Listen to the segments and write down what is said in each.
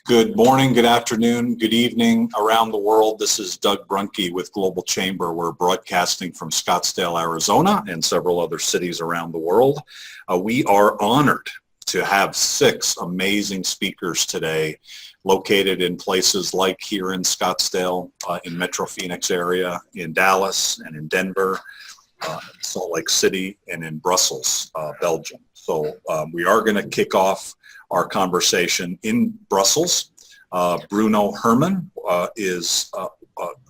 Good morning, good afternoon, good evening around the world. This is Doug Brunke with Global Chamber. We're broadcasting from Scottsdale, Arizona and several other cities around the world. We are honored to have 6 amazing speakers today located in places like here in Scottsdale, in Metro Phoenix area, in Dallas and in Denver, Salt Lake City, and in Brussels, Belgium. So we are going to kick off our conversation in Brussels. Bruno Herrmann is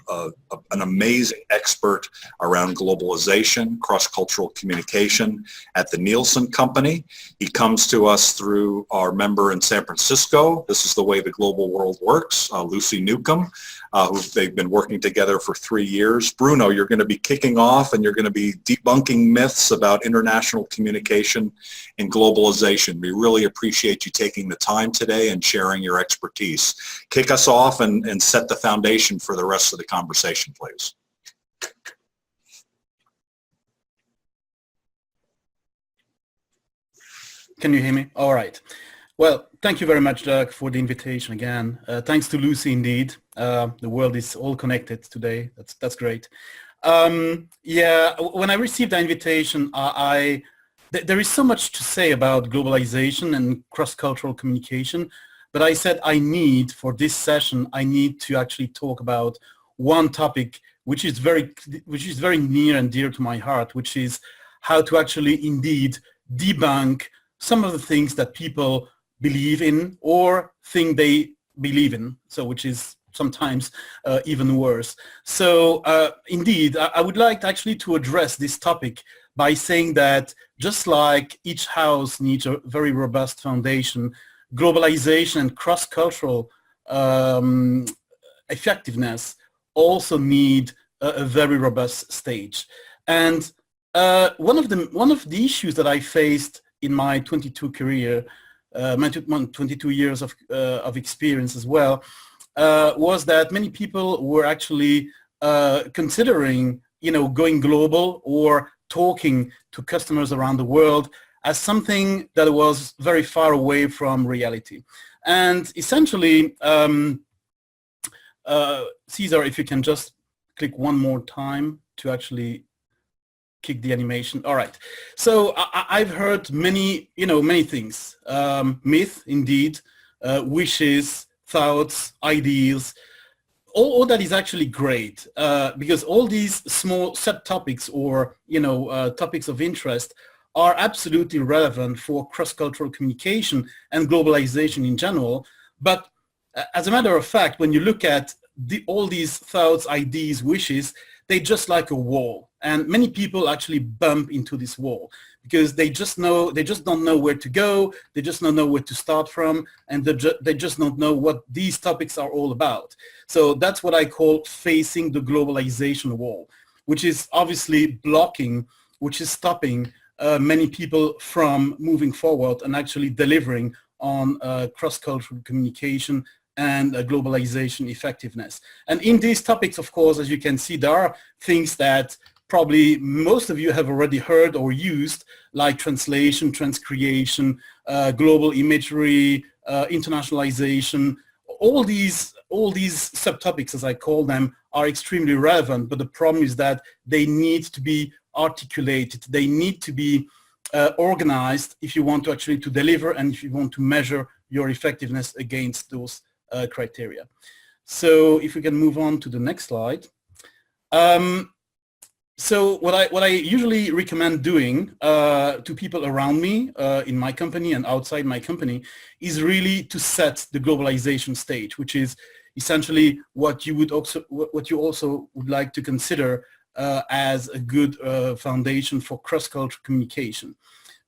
an amazing expert around globalization, cross-cultural communication at the Nielsen company. He comes to us through our member in San Francisco. This is the way the global world works, Lucy Newcomb, who they've been working together for 3 years. Bruno, you're going to be kicking off and you're going to be debunking myths about international communication and globalization. We really appreciate you taking the time today and sharing your expertise. Kick us off and set the foundation for the rest of the conversation, please. Can you hear me? All right. Well, thank you very much, Doug, for the invitation again. Thanks to Lucy, indeed. The world is all connected today. That's great. Yeah, when I received the invitation, there is so much to say about globalization and cross-cultural communication, but I said for this session, I need to actually talk about one topic which is very near and dear to my heart, which is how to actually indeed debunk some of the things that people believe in or think they believe in, so which is sometimes even worse. So indeed, I would like actually to address this topic by saying that just like each house needs a very robust foundation, globalization and cross-cultural effectiveness also need a very robust stage. And one of the issues that I faced in my 22 years of experience as well, was that many people were actually considering, going global or talking to customers around the world as something that was very far away from reality. And essentially, Cesar, if you can just click one more time to actually kick the animation. All right. So I've heard many things. Myth, indeed, wishes, thoughts, ideals. All that is actually great because all these small subtopics or topics of interest are absolutely relevant for cross-cultural communication and globalization in general. But as a matter of fact, when you look at all these thoughts, ideas, wishes, they're just like a wall. And many people actually bump into this wall because they just don't know where to go. They just don't know where to start from. And they just don't know what these topics are all about. So that's what I call facing the globalization wall, which is obviously blocking, which is stopping many people from moving forward and actually delivering on cross-cultural communication and globalization effectiveness. And in these topics, of course, as you can see, there are things that probably most of you have already heard or used, like translation, transcreation, global imagery, internationalization. All these subtopics, as I call them, are extremely relevant, but the problem is that they need to be articulated. They need to be organized if you want to actually to deliver and if you want to measure your effectiveness against those criteria. So if we can move on to the next slide. So what I usually recommend doing to people around me in my company and outside my company is really to set the globalization stage, which is essentially what you also would like to consider as a good foundation for cross-cultural communication.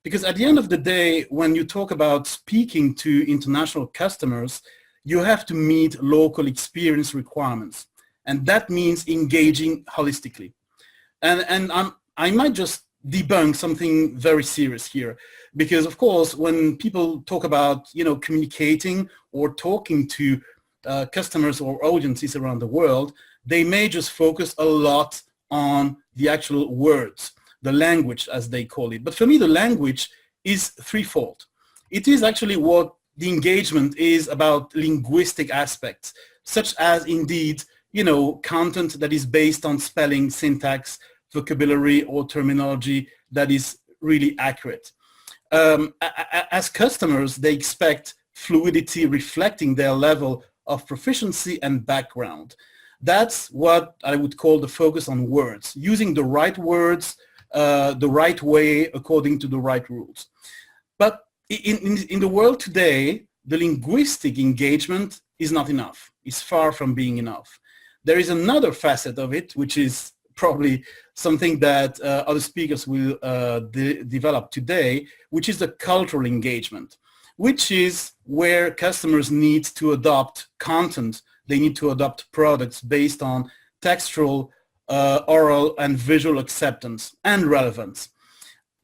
Because at the end of the day, when you talk about speaking to international customers, you have to meet local experience requirements. And that means engaging holistically. And I might just debunk something very serious here, because of course, when people talk about, communicating or talking to customers or audiences around the world, they may just focus a lot on the actual words, the language as they call it. But for me, the language is threefold. It is actually what the engagement is about linguistic aspects, such as indeed, content that is based on spelling, syntax, vocabulary, or terminology that is really accurate. As customers, they expect fluidity reflecting their level of proficiency and background. That's what I would call the focus on words, using the right words the right way according to the right rules. But in the world today, the linguistic engagement is not enough. It's far from being enough. There is another facet of it, which is probably something that other speakers will develop today, which is the cultural engagement, which is where customers need to adopt content. They need to adopt products based on textual, oral, and visual acceptance and relevance.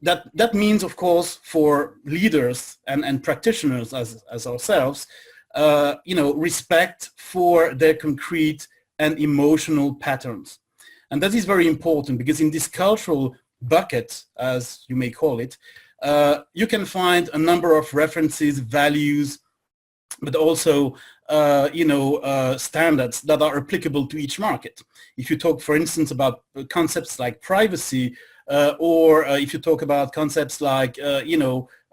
That means, of course, for leaders and practitioners as ourselves, respect for their concrete and emotional patterns. And that is very important because in this cultural bucket, as you may call it, you can find a number of references, values, but also standards that are applicable to each market. If you talk, for instance, about concepts like privacy, or if you talk about concepts like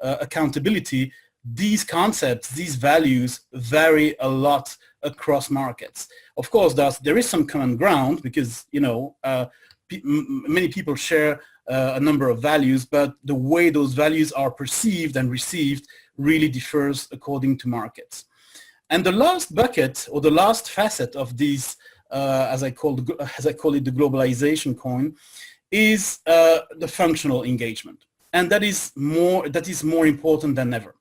accountability, these concepts, these values vary a lot across markets. Of course, there is some common ground because many people share a number of values, but the way those values are perceived and received really differs according to markets. And the last bucket, or the last facet of these, as I call it, the globalization coin, is the functional engagement, and that is more important than ever.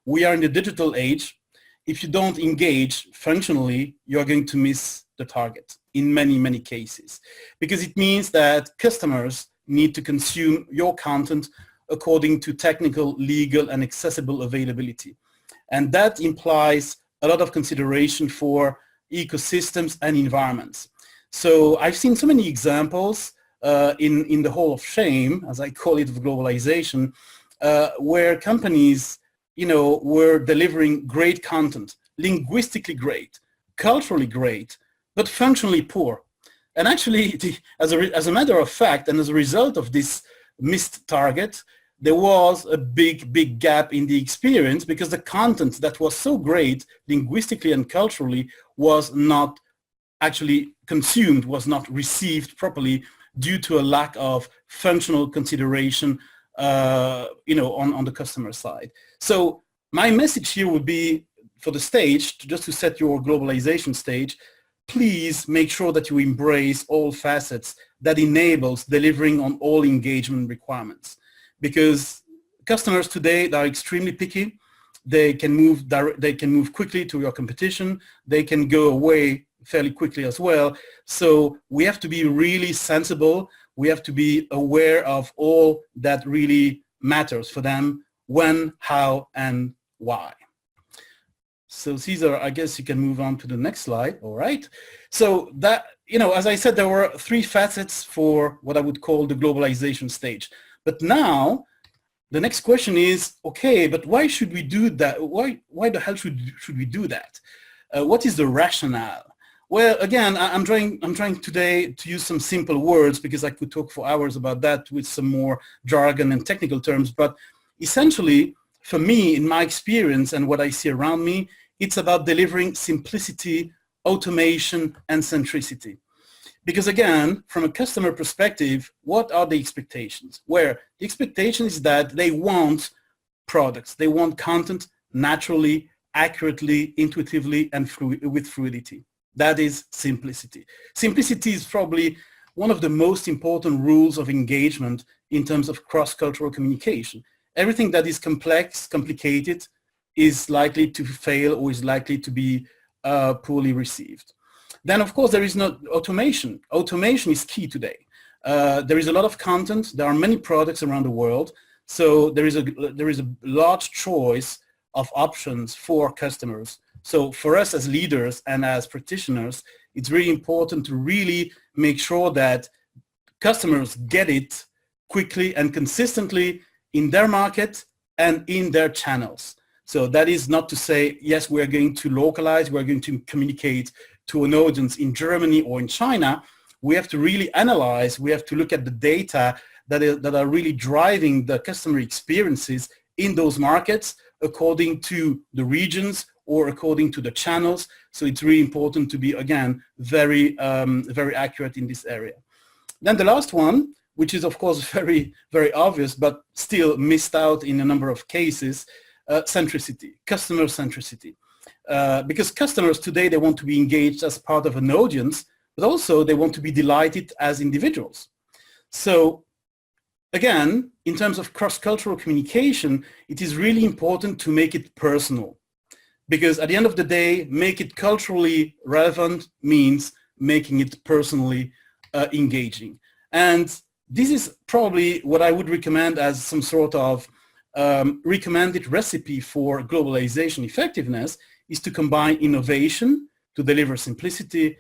We are in the digital age. If you don't engage functionally, you are going to miss the target in many cases, because it means that customers need to consume your content according to technical, legal, and accessible availability, and that implies a lot of consideration for ecosystems and environments. So I've seen so many examples in the Hall of Shame, as I call it, of globalization, where companies, were delivering great content, linguistically great, culturally great, but functionally poor. And actually, as a matter of fact, and as a result of this missed target, there was a big gap in the experience because the content that was so great linguistically and culturally was not actually consumed, was not received properly due to a lack of functional consideration on the customer side. So my message here would be for the stage, just to set your globalization stage, please make sure that you embrace all facets that enables delivering on all engagement requirements. Because customers today, they are extremely picky. They can move quickly to your competition. They can go away fairly quickly as well. So we have to be really sensible. We have to be aware of all that really matters for them, when, how, and why. So Cesar, I guess you can move on to the next slide. All right. So that, as I said, there were three facets for what I would call the globalization stage. But now the next question is, okay, but why should we do that? Why the hell should we do that? What is the rationale? Well, again, I'm trying today to use some simple words because I could talk for hours about that with some more jargon and technical terms. But essentially, for me, in my experience and what I see around me, it's about delivering simplicity, automation, and centricity. Because again, from a customer perspective, what are the expectations? Where the expectation is that they want products, they want content naturally, accurately, intuitively, and with fluidity. That is simplicity. Simplicity is probably one of the most important rules of engagement in terms of cross-cultural communication. Everything that is complex, complicated, is likely to fail or is likely to be poorly received. Then, of course, there is no automation. Automation is key today. There is a lot of content. There are many products around the world. So there is a large choice of options for customers. So for us as leaders and as practitioners, it's really important to really make sure that customers get it quickly and consistently in their market and in their channels. So that is not to say, yes, we're going to localize, we're going to communicate to an audience in Germany or in China. We have to really analyze, we have to look at the data that are really driving the customer experiences in those markets according to the regions or according to the channels. So it's really important to be, again, very, very accurate in this area. Then the last one, which is of course very, very obvious, but still missed out in a number of cases, centricity, customer centricity. Because customers today, they want to be engaged as part of an audience, but also they want to be delighted as individuals. So again, in terms of cross-cultural communication, it is really important to make it personal. Because at the end of the day, make it culturally relevant means making it personally engaging. And this is probably what I would recommend as some sort of recommended recipe for globalization effectiveness, is to combine innovation to deliver simplicity,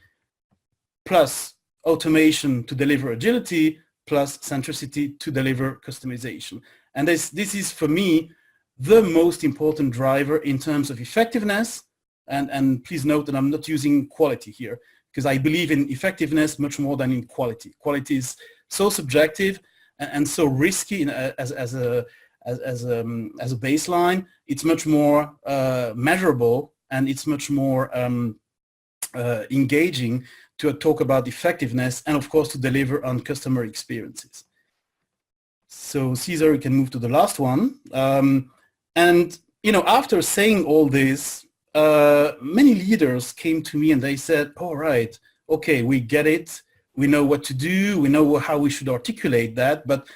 plus automation to deliver agility, plus centricity to deliver customization. And this is, for me, the most important driver in terms of effectiveness. And please note that I'm not using quality here, because I believe in effectiveness much more than in quality. Quality is so subjective and so risky as a baseline. It's much more measurable, and it's much more engaging to talk about effectiveness and, of course, to deliver on customer experiences. So Cesar, you can move to the last one. And, you know, after saying all this, many leaders came to me and they said, all right, okay, we get it. We know what to do. We know how we should articulate that. But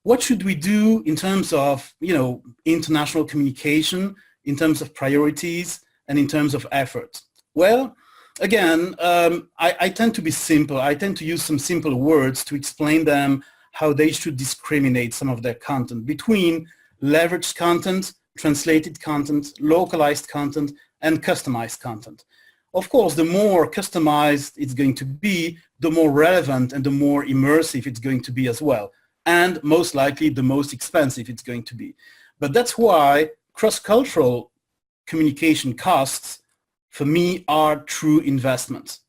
what should we do in terms of, you know, international communication, in terms of priorities, and in terms of effort? Well, again, I tend to be simple. I tend to use some simple words to explain them how they should discriminate some of their content between leveraged content, translated content, localized content, and customized content. Of course, the more customized it's going to be, the more relevant and the more immersive it's going to be as well. And most likely the most expensive it's going to be. But that's why cross-cultural communication costs, for me, are true investments.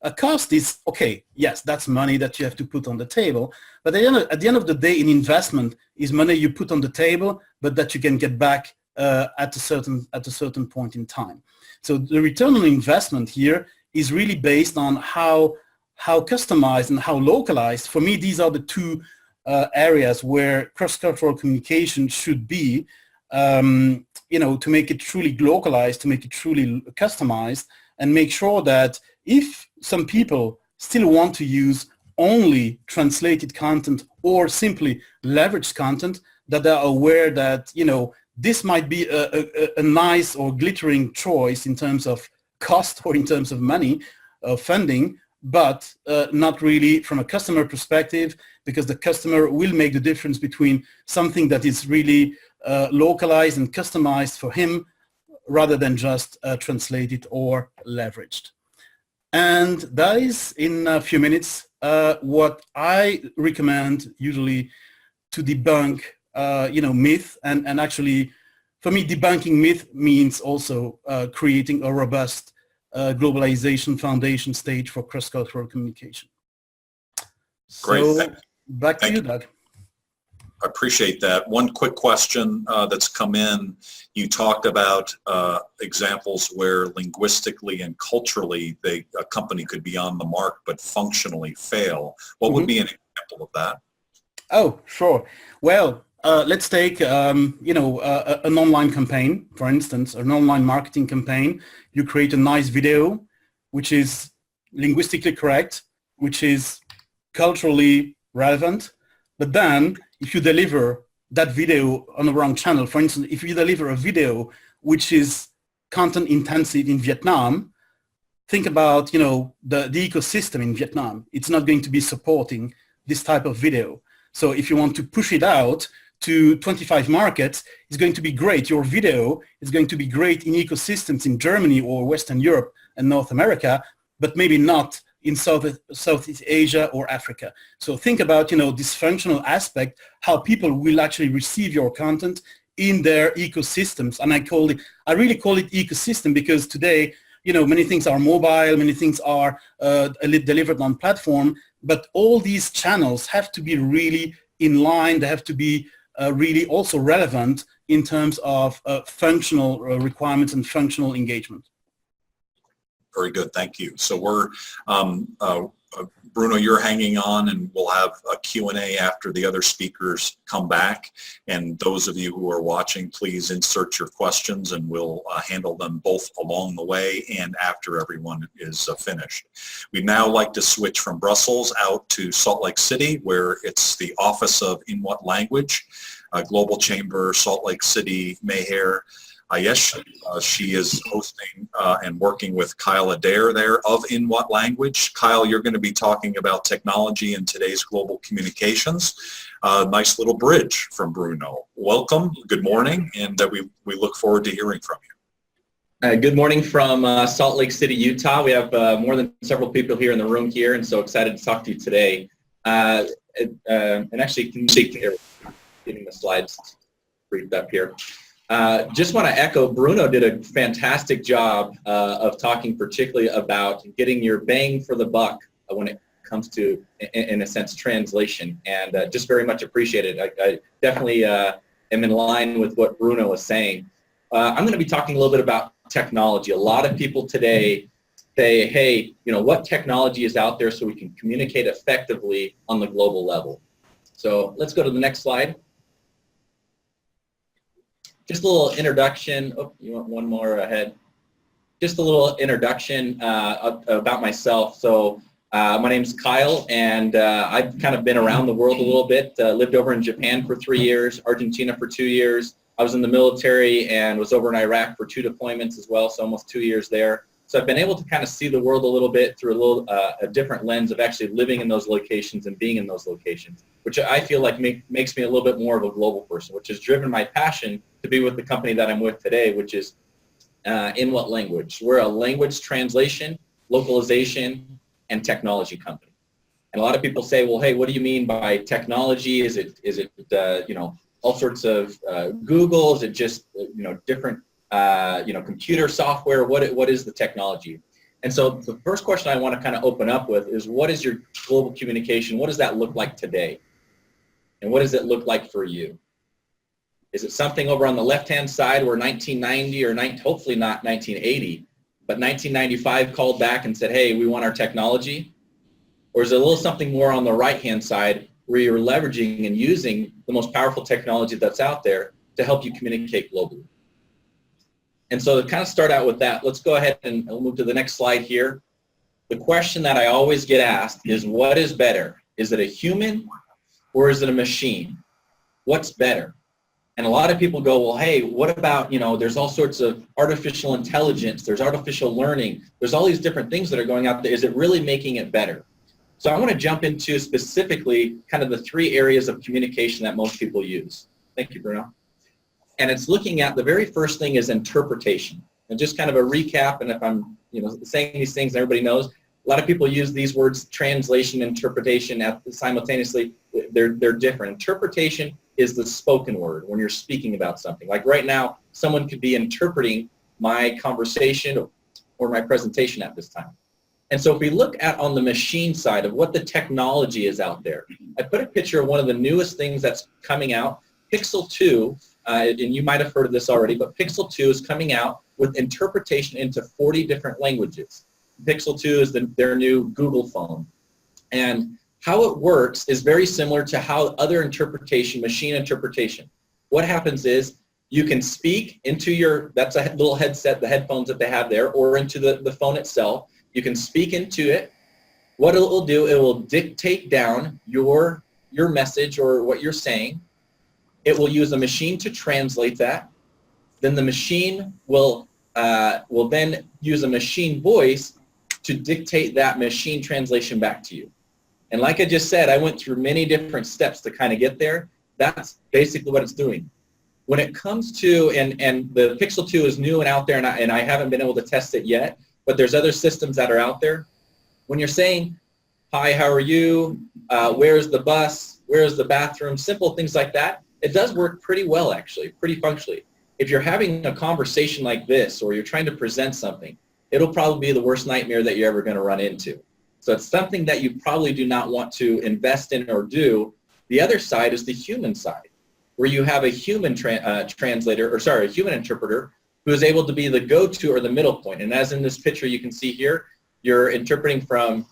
A cost is, okay, yes, that's money that you have to put on the table, but at the end of the day, an investment is money you put on the table, but that you can get back at a certain point in time. So the return on investment here is really based on how customized and how localized. For me, these are the two areas where cross-cultural communication should be, you know, to make it truly localized, to make it truly customized, and make sure that if some people still want to use only translated content or simply leveraged content, that they are aware that, you know, this might be a nice or glittering choice in terms of cost or in terms of money, funding, but not really from a customer perspective, because the customer will make the difference between something that is really localized and customized for him rather than just translated or leveraged. And that is, in a few minutes, what I recommend usually to debunk you know, myth, and actually for me debunking myth means also creating a robust globalization foundation stage for cross-cultural communication. Great. So back to you, Doug. I appreciate that. One quick question that's come in. You talked about examples where linguistically and culturally a company could be on the mark but functionally fail. What would be an example of that? Oh, sure. Well, let's take you know, an online campaign, for instance, an online marketing campaign. You create a nice video which is linguistically correct, which is culturally relevant, but then if you deliver that video on the wrong channel, for instance, if you deliver a video which is content intensive in Vietnam, think about, you know, the ecosystem in Vietnam. It's not going to be supporting this type of video. So if you want to push it out to 25 markets, it's going to be great. Your video is going to be great in ecosystems in Germany or Western Europe and North America, but maybe not in Southeast Asia or Africa. So think about, you know, this functional aspect, how people will actually receive your content in their ecosystems. And I really call it ecosystem because today, many things are mobile, many things are delivered on platform, but all these channels have to be really in line. They have to be really also relevant in terms of functional requirements and functional engagement. Very good, thank you. So we're, Bruno, you're hanging on, and we'll have a Q&A after the other speakers come back. And those of you who are watching, please insert your questions, and we'll handle them both along the way and after everyone is finished. We'd now like to switch from Brussels out to Salt Lake City, where it's the office of inWhatLanguage, Global Chamber, Salt Lake City, Meher Ayesh. She is hosting and working with Cyle Adair there of inWhatLanguage. Cyle, you're going to be talking about technology in today's global communications. Nice little bridge from Bruno. Welcome, good morning, and we look forward to hearing from you. Good morning from Salt Lake City, Utah. We have more than several people here in the room here, and so excited to talk to you today. And actually, can you see getting the slides briefed up here? Just want to echo, Bruno did a fantastic job of talking particularly about getting your bang for the buck when it comes to, in a sense, translation, and just very much appreciated. I definitely am in line with what Bruno was saying. I'm going to be talking a little bit about technology. A lot of people today say, hey, what technology is out there so we can communicate effectively on the global level? So let's go to the next slide. Just a little introduction. Oh, you want one more ahead? Just a little introduction about myself. So my name's Cyle, and I've kind of been around the world a little bit. Lived over in Japan for 3 years, Argentina for 2 years. I was in the military and was over in Iraq for 2 deployments as well, so almost 2 years there. So I've been able to kind of see the world a little bit through a different lens of actually living in those locations and being in those locations, which I feel like makes me a little bit more of a global person, which has driven my passion to be with the company that I'm with today, which is inWhatLanguage. We're a language translation, localization, and technology company. And a lot of people say, well, hey, what do you mean by technology? Is it all sorts of Google? Is it just different computer software? What is the technology? And so the first question I want to kind of open up with is, what is your global communication? What does that look like today? And what does it look like for you? Is it something over on the left-hand side where 1990 or hopefully not 1980, but 1995 called back and said, hey, we want our technology? Or is it a little something more on the right-hand side where you're leveraging and using the most powerful technology that's out there to help you communicate globally? And so to kind of start out with that, let's go ahead and we'll move to the next slide here. The question that I always get asked is, what is better? Is it a human or is it a machine? What's better? And a lot of people go, well, hey, what about, there's all sorts of artificial intelligence, there's artificial learning, there's all these different things that are going out there. Is it really making it better? So I want to jump into specifically kind of the 3 areas of communication that most people use. Thank you, Bruno. And it's looking at, the very first thing is interpretation. And just kind of a recap, and if I'm saying these things everybody knows, a lot of people use these words, translation, interpretation, simultaneously. They're different. Interpretation is the spoken word when you're speaking about something. Like right now, someone could be interpreting my conversation or my presentation at this time. And so if we look at on the machine side of what the technology is out there, I put a picture of one of the newest things that's coming out, Pixel 2, and you might have heard of this already, but Pixel 2 is coming out with interpretation into 40 different languages. Pixel 2 is their new Google phone. And how it works is very similar to how other interpretation, machine interpretation. What happens is you can speak into that's a little headset, the headphones that they have there, or into the phone itself. You can speak into it. What it will do, it will dictate down your message or what you're saying. It will use a machine to translate that. Then the machine will then use a machine voice to dictate that machine translation back to you. And like I just said, I went through many different steps to kind of get there. That's basically what it's doing. When it comes to, and the Pixel 2 is new and out there, and I haven't been able to test it yet, but there's other systems that are out there. When you're saying, hi, how are you? Where's the bus? Where's the bathroom? Simple things like that. it does work pretty well, actually, pretty functionally. If you're having a conversation like this, or you're trying to present something, it'll probably be the worst nightmare that you're ever going to run into. So it's something that you probably do not want to invest in or do. The other side is the human side, where you have a human a human interpreter who is able to be the go-to or the middle point. And as in this picture you can see here, you're interpreting from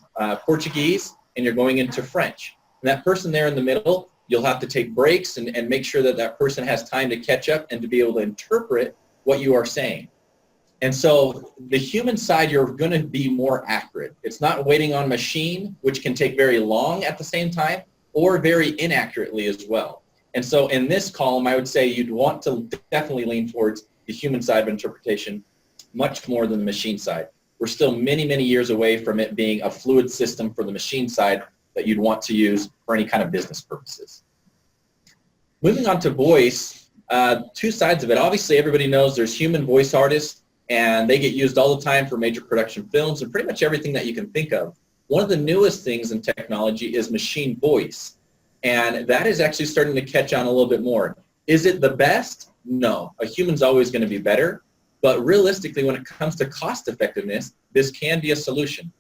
Portuguese and you're going into French. And that person there in the middle, you'll have to take breaks and make sure that that person has time to catch up and to be able to interpret what you are saying. And so the human side, you're going to be more accurate. It's not waiting on machine, which can take very long at the same time, or very inaccurately as well. And so in this column, I would say you'd want to definitely lean towards the human side of interpretation much more than the machine side. We're still many, many years away from it being a fluid system for the machine side that you'd want to use for any kind of business purposes. Moving on to voice, two sides of it. Obviously, everybody knows there's human voice artists, and they get used all the time for major production films and pretty much everything that you can think of. One of the newest things in technology is machine voice, and that is actually starting to catch on a little bit more. Is it the best? No. A human's always going to be better, but realistically, when it comes to cost effectiveness, this can be a solution.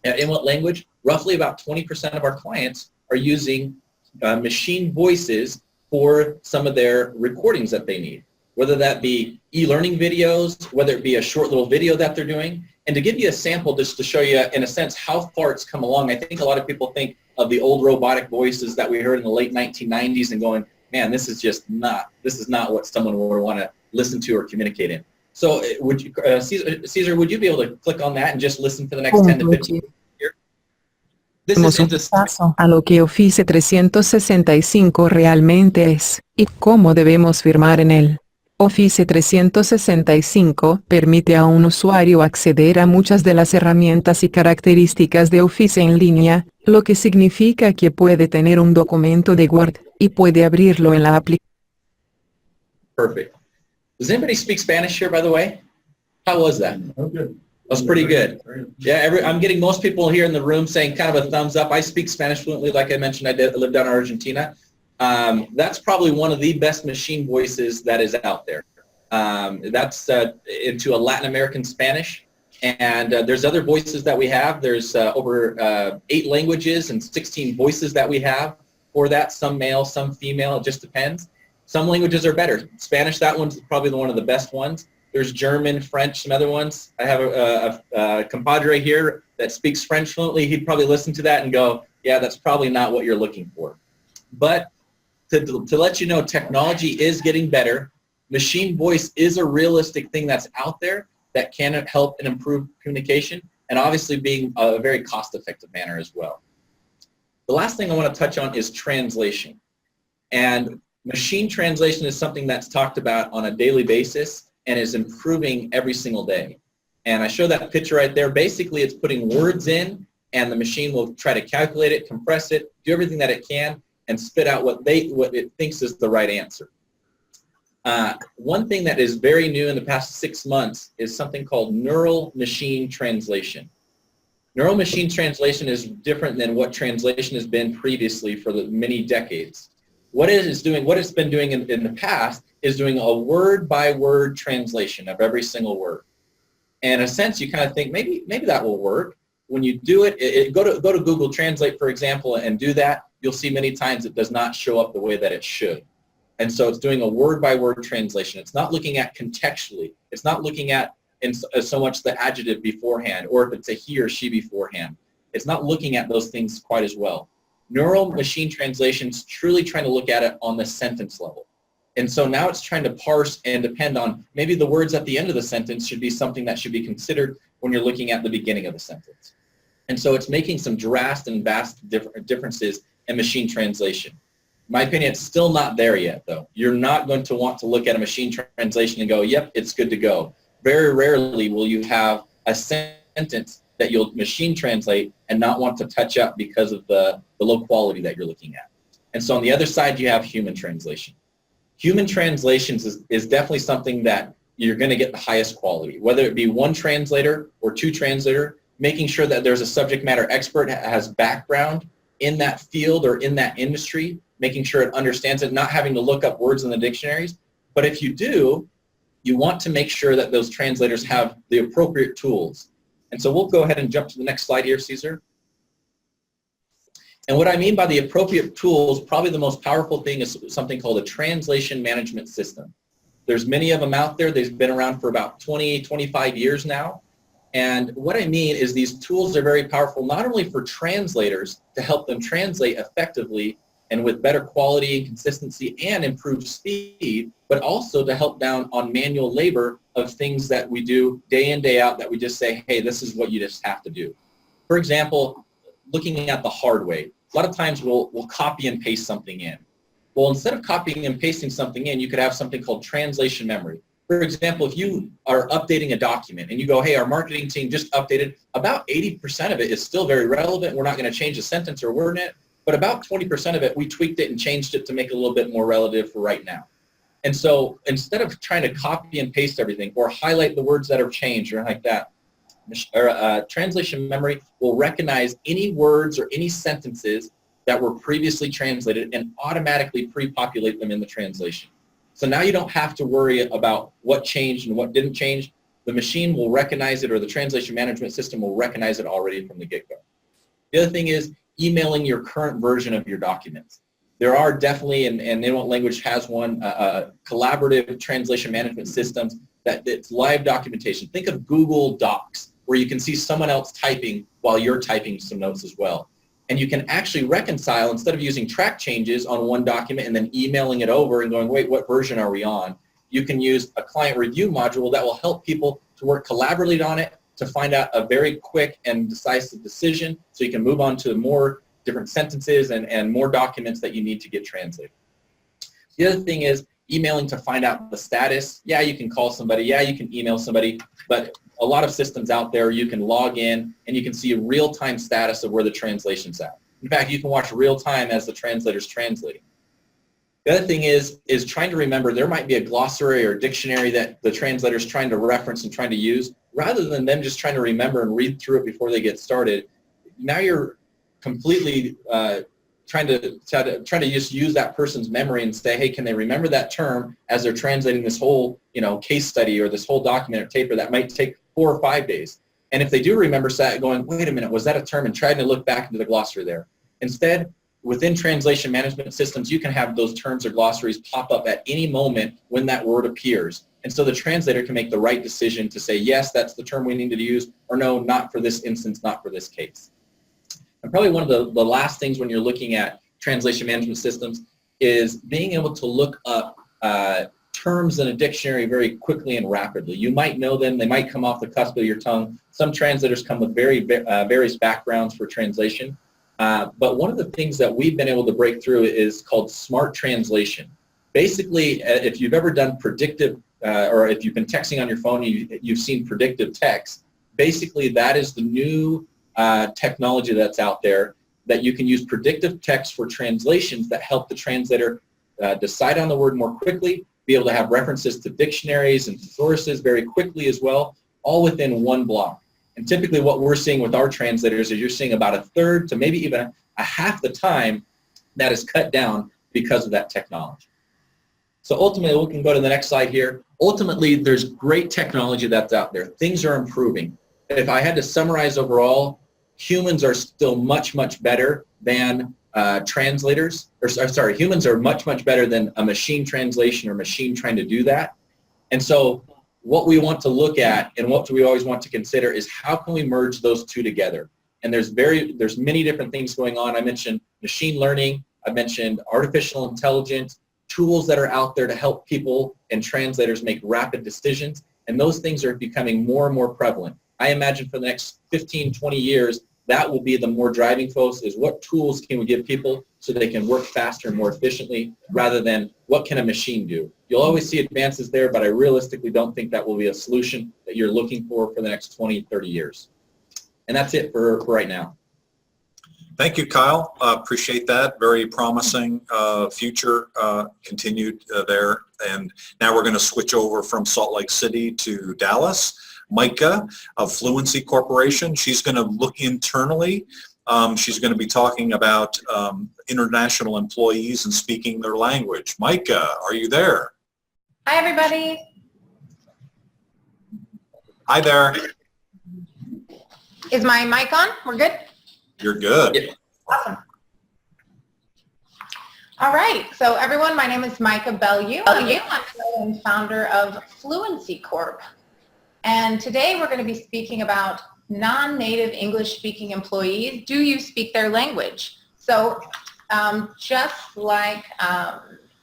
At inWhatLanguage, roughly about 20% of our clients are using machine voices for some of their recordings that they need, whether that be e-learning videos, whether it be a short little video that they're doing. And to give you a sample, just to show you, in a sense, how far it's come along, I think a lot of people think of the old robotic voices that we heard in the late 1990s and going, man, this is not what someone would want to listen to or communicate in. So would you, Cesar, would you be able to click on that and just listen for the next 10 to 15 minutes here? This is un paso a lo que Office 365 realmente es, y cómo debemos firmar en él. Office 365 permite a un usuario acceder a muchas de las herramientas y características de Office en línea, lo que significa que puede tener un documento de Word, y puede abrirlo en la aplicación. Perfect. Does anybody speak Spanish here, by the way? How was that? Oh, good. That's pretty good. Yeah, I'm getting most people here in the room saying kind of a thumbs up. I speak Spanish fluently. Like I mentioned, I lived down in Argentina. That's probably one of the best machine voices that is out there. That's into a Latin American Spanish. And there's other voices that we have. There's over 8 languages and 16 voices that we have for that. Some male, some female. It just depends. Some languages are better. Spanish, that one's probably one of the best ones. There's German, French, some other ones. I have a compadre here that speaks French fluently. He'd probably listen to that and go, yeah, that's probably not what you're looking for. But to let you know, technology is getting better. Machine voice is a realistic thing that's out there that can help and improve communication, and obviously being a very cost-effective manner as well. The last thing I want to touch on is translation. And machine translation is something that's talked about on a daily basis and is improving every single day. And I show that picture right there. Basically, it's putting words in, and the machine will try to calculate it, compress it, do everything that it can, and spit out what it thinks is the right answer. One thing that is very new in the past 6 months is something called neural machine translation. Neural machine translation is different than what translation has been previously for the many decades. What it's been doing in the past is doing a word-by-word translation of every single word. And in a sense, you kind of think, maybe that will work. When you do it, go to Google Translate, for example, and do that, you'll see many times it does not show up the way that it should. And so it's doing a word-by-word translation. It's not looking at contextually. It's not looking at so much the adjective beforehand, or if it's a he or she beforehand. It's not looking at those things quite as well. Neural machine translation is truly trying to look at it on the sentence level. And so now it's trying to parse and depend on maybe the words at the end of the sentence should be something that should be considered when you're looking at the beginning of the sentence. And so it's making some drastic and vast differences in machine translation. In my opinion, it's still not there yet, though. You're not going to want to look at a machine translation and go, yep, it's good to go. Very rarely will you have a sentence that you'll machine translate and not want to touch up because of the low quality that you're looking at. And so on the other side, you have human translation. Human translations is definitely something that you're going to get the highest quality, whether it be one translator or two translator, making sure that there's a subject matter expert that has background in that field or in that industry, making sure it understands it, not having to look up words in the dictionaries. But if you do, you want to make sure that those translators have the appropriate tools. And so we'll go ahead and jump to the next slide here, Caesar. And what I mean by the appropriate tools, probably the most powerful thing is something called a translation management system. There's many of them out there. They've been around for about 20, 25 years now. And what I mean is these tools are very powerful, not only for translators to help them translate effectively and with better quality and consistency and improved speed, but also to help down on manual labor of things that we do day in, day out that we just say, hey, this is what you just have to do. For example, looking at the hard way, a lot of times we'll copy and paste something in. Well, instead of copying and pasting something in, you could have something called translation memory. For example, if you are updating a document and you go, hey, our marketing team just updated, about 80% of it is still very relevant. We're not going to change a sentence or word in it, but about 20% of it, we tweaked it and changed it to make it a little bit more relative for right now. And so instead of trying to copy and paste everything or highlight the words that have changed or like that, translation memory will recognize any words or any sentences that were previously translated and automatically pre-populate them in the translation. So now you don't have to worry about what changed and what didn't change. The machine will recognize it, or the translation management system will recognize it already from the get-go. The other thing is emailing your current version of your documents. There are definitely, and inWhatLanguage has one, collaborative translation management systems that it's live documentation. Think of Google Docs, where you can see someone else typing while you're typing some notes as well. And you can actually reconcile, instead of using track changes on one document and then emailing it over and going, wait, what version are we on? You can use a client review module that will help people to work collaboratively on it to find out a very quick and decisive decision, so you can move on to more different sentences and more documents that you need to get translated. The other thing is emailing to find out the status. Yeah, you can call somebody. Yeah, you can email somebody. But a lot of systems out there, you can log in and you can see a real-time status of where the translation's at. In fact, you can watch real-time as the translator's translating. The other thing is trying to remember there might be a glossary or dictionary that the translator's trying to reference and trying to use. Rather than them just trying to remember and read through it before they get started, now you're completely trying to just use that person's memory and say, hey, can they remember that term as they're translating this whole case study or this whole document or paper that might take 4 or 5 days. And if they do remember that, going, wait a minute, was that a term? And trying to look back into the glossary there. Instead, within translation management systems, you can have those terms or glossaries pop up at any moment when that word appears. And so the translator can make the right decision to say, yes, that's the term we needed to use, or no, not for this instance, not for this case. And probably one of the last things when you're looking at translation management systems is being able to look up terms in a dictionary very quickly and rapidly. You might know them. They might come off the cusp of your tongue. Some translators come with various backgrounds for translation. But one of the things that we've been able to break through is called smart translation. Basically, if you've ever done predictive, or if you've been texting on your phone, you've seen predictive text, basically that is the new technology that's out there, that you can use predictive text for translations that help the translator decide on the word more quickly, be able to have references to dictionaries and sources very quickly as well, all within one block. And typically what we're seeing with our translators is you're seeing about a third to maybe even a half the time that is cut down because of that technology. So ultimately, we can go to the next slide here. Ultimately, there's great technology that's out there. Things are improving. If I had to summarize overall, humans are still much, much better than translators, or sorry, humans are much, much better than a machine translation or machine trying to do that. And so what we want to look at and what we always want to consider is how can we merge those two together? And there's many different things going on. I mentioned machine learning. I mentioned artificial intelligence, tools that are out there to help people and translators make rapid decisions. And those things are becoming more and more prevalent. I imagine for the next 15, 20 years, that will be the more driving force, is what tools can we give people so they can work faster and more efficiently, rather than what can a machine do. You'll always see advances there, but I realistically don't think that will be a solution that you're looking for the next 20, 30 years. And that's it for right now. Thank you, Kyle. Appreciate that. Very promising future continued there. And now we're going to switch over from Salt Lake City to Dallas. Micah of Fluency Corporation. She's going to look internally She's going to be talking about international employees and speaking their language. Micah, are you there? Hi, everybody. Hi there. Is my mic on? We're good? You're good. Awesome. All right. So everyone, my name is Micah Bellieu. I'm the founder of Fluency Corp. And today we're going to be speaking about non-native English speaking employees. Do you speak their language? So just like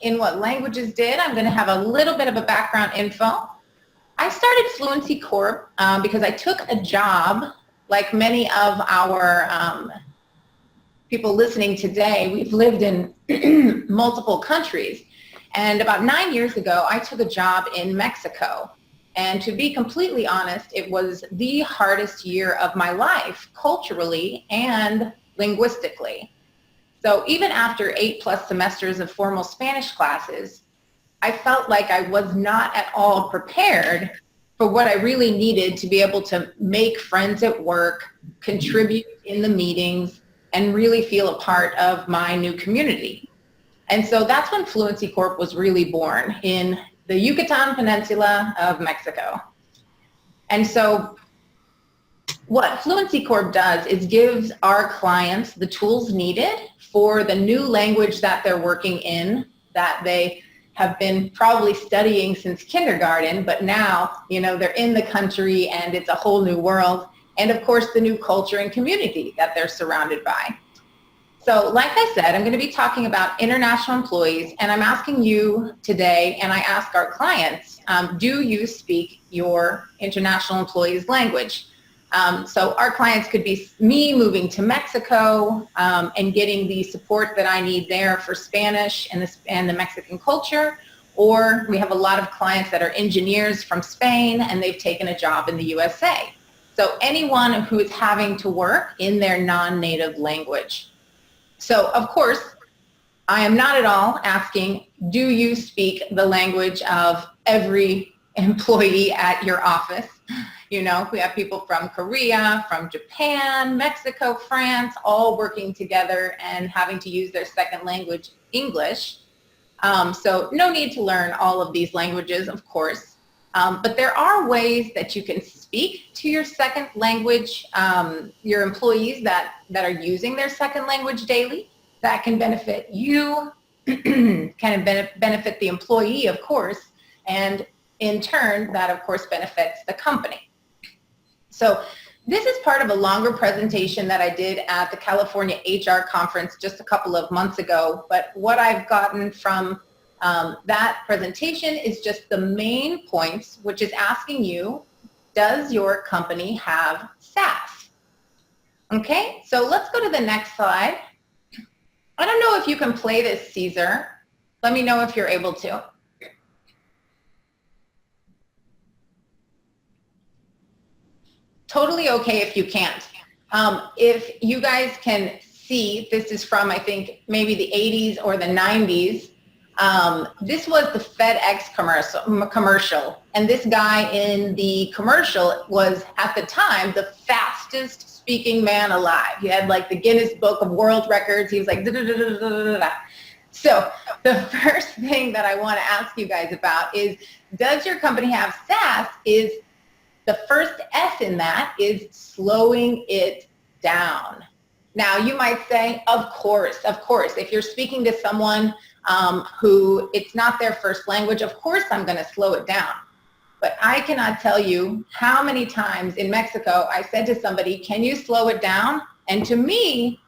inWhatLanguages did, I'm going to have a little bit of a background info. I started Fluency Corp because I took a job, like many of our people listening today. We've lived in multiple countries. And about 9 years ago, I took a job in Mexico. And to be completely honest, it was the hardest year of my life, culturally and linguistically. So even after 8+ semesters of formal Spanish classes, I felt like I was not at all prepared for what I really needed to be able to make friends at work, contribute in the meetings, and really feel a part of my new community. And so that's when Fluency Corp was really born in the Yucatan Peninsula of Mexico. And so what Fluency Corp does is gives our clients the tools needed for the new language that they're working in, that they have been probably studying since kindergarten, but now, you know, they're in the country and it's a whole new world. And of course, the new culture and community that they're surrounded by. So like I said, I'm going to be talking about international employees, and I'm asking you today, and I ask our clients, do you speak your international employees' language? So our clients could be me moving to Mexico and getting the support that I need there for Spanish and the Mexican culture, or we have a lot of clients that are engineers from Spain and they've taken a job in the USA. So anyone who is having to work in their non-native language. So of course, I am not at all asking, do you speak the language of every employee at your office? You know, we have people from Korea, from Japan, Mexico, France, all working together and having to use their second language, English. So no need to learn all of these languages, of course. But there are ways that you can speak to your second language, your employees that are using their second language daily. That can benefit you, can benefit the employee, of course, and in turn, that of course benefits the company. So this is part of a longer presentation that I did at the California HR conference just a couple of months ago, but what I've gotten from that presentation is just the main points, which is asking you, does your company have SAS? Okay, so let's go to the next slide. I don't know if you can play this, Caesar. Let me know if you're able to. Totally okay if you can't. If you guys can see, this is from, I think, maybe the 80s or the 90s. This was the FedEx commercial, and this guy in the commercial was, at the time, the fastest speaking man alive. He had like the Guinness Book of World Records. He was like, da, da, da, da, da, da. So the first thing that I want to ask you guys about is, does your company have SAS? Is the first S in that is slowing it down. Now you might say, of course, if you're speaking to someone who it's not their first language, of course I'm going to slow it down. But I cannot tell you how many times in Mexico I said to somebody, can you slow it down? And to me,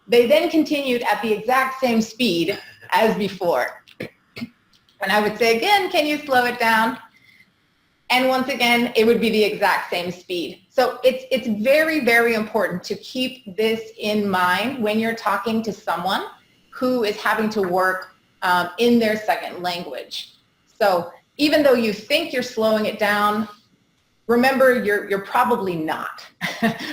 they then continued at the exact same speed as before. And I would say again, can you slow it down? And once again, it would be the exact same speed. So it's very, very important to keep this in mind when you're talking to someone who is having to work in their second language. So even though you think you're slowing it down, remember you're probably not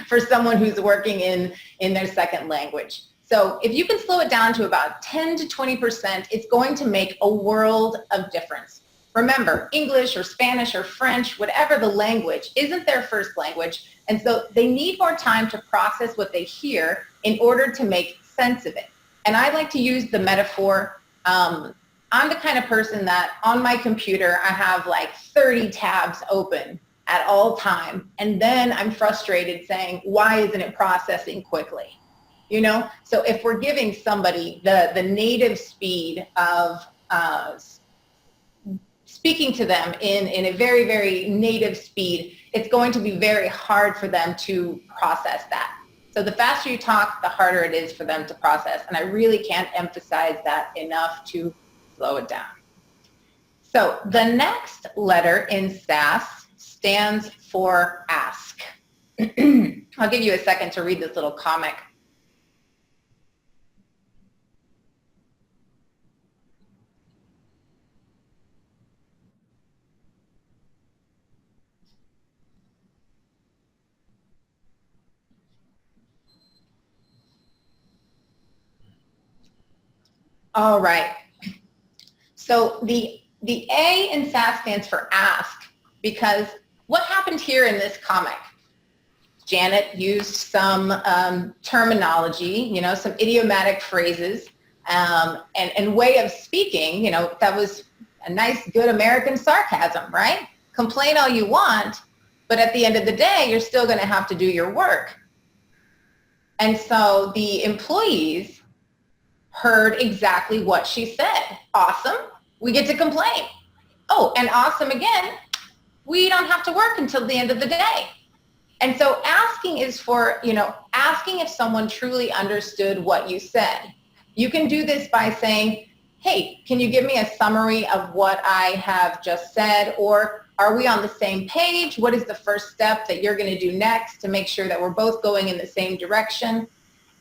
for someone who's working in their second language. So if you can slow it down to about 10 to 20%, it's going to make a world of difference. Remember, English or Spanish or French, whatever the language, isn't their first language. And so they need more time to process what they hear in order to make sense of it. And I like to use the metaphor. I'm the kind of person that on my computer, I have like 30 tabs open at all time. And then I'm frustrated saying, why isn't it processing quickly? You know, so if we're giving somebody the native speed of speaking to them in a very, very native speed, it's going to be very hard for them to process that. So the faster you talk, the harder it is for them to process. And I really can't emphasize that enough to slow it down. So the next letter in SAS stands for ask. I'll give you a second to read this little comic. All right. So the A in SAS stands for ask because what happened here in this comic? Janet used some terminology, you know, some idiomatic phrases and way of speaking, you know, that was a nice, good American sarcasm, right? Complain all you want, but at the end of the day, you're still going to have to do your work. And so the employees heard exactly what she said. Awesome, we get to complain. Oh, and awesome again, we don't have to work until the end of the day. And so asking is for, you know, asking if someone truly understood what you said. You can do this by saying, hey, can you give me a summary of what I have just said? Or are we on the same page? What is the first step that you're going to do next to make sure that we're both going in the same direction?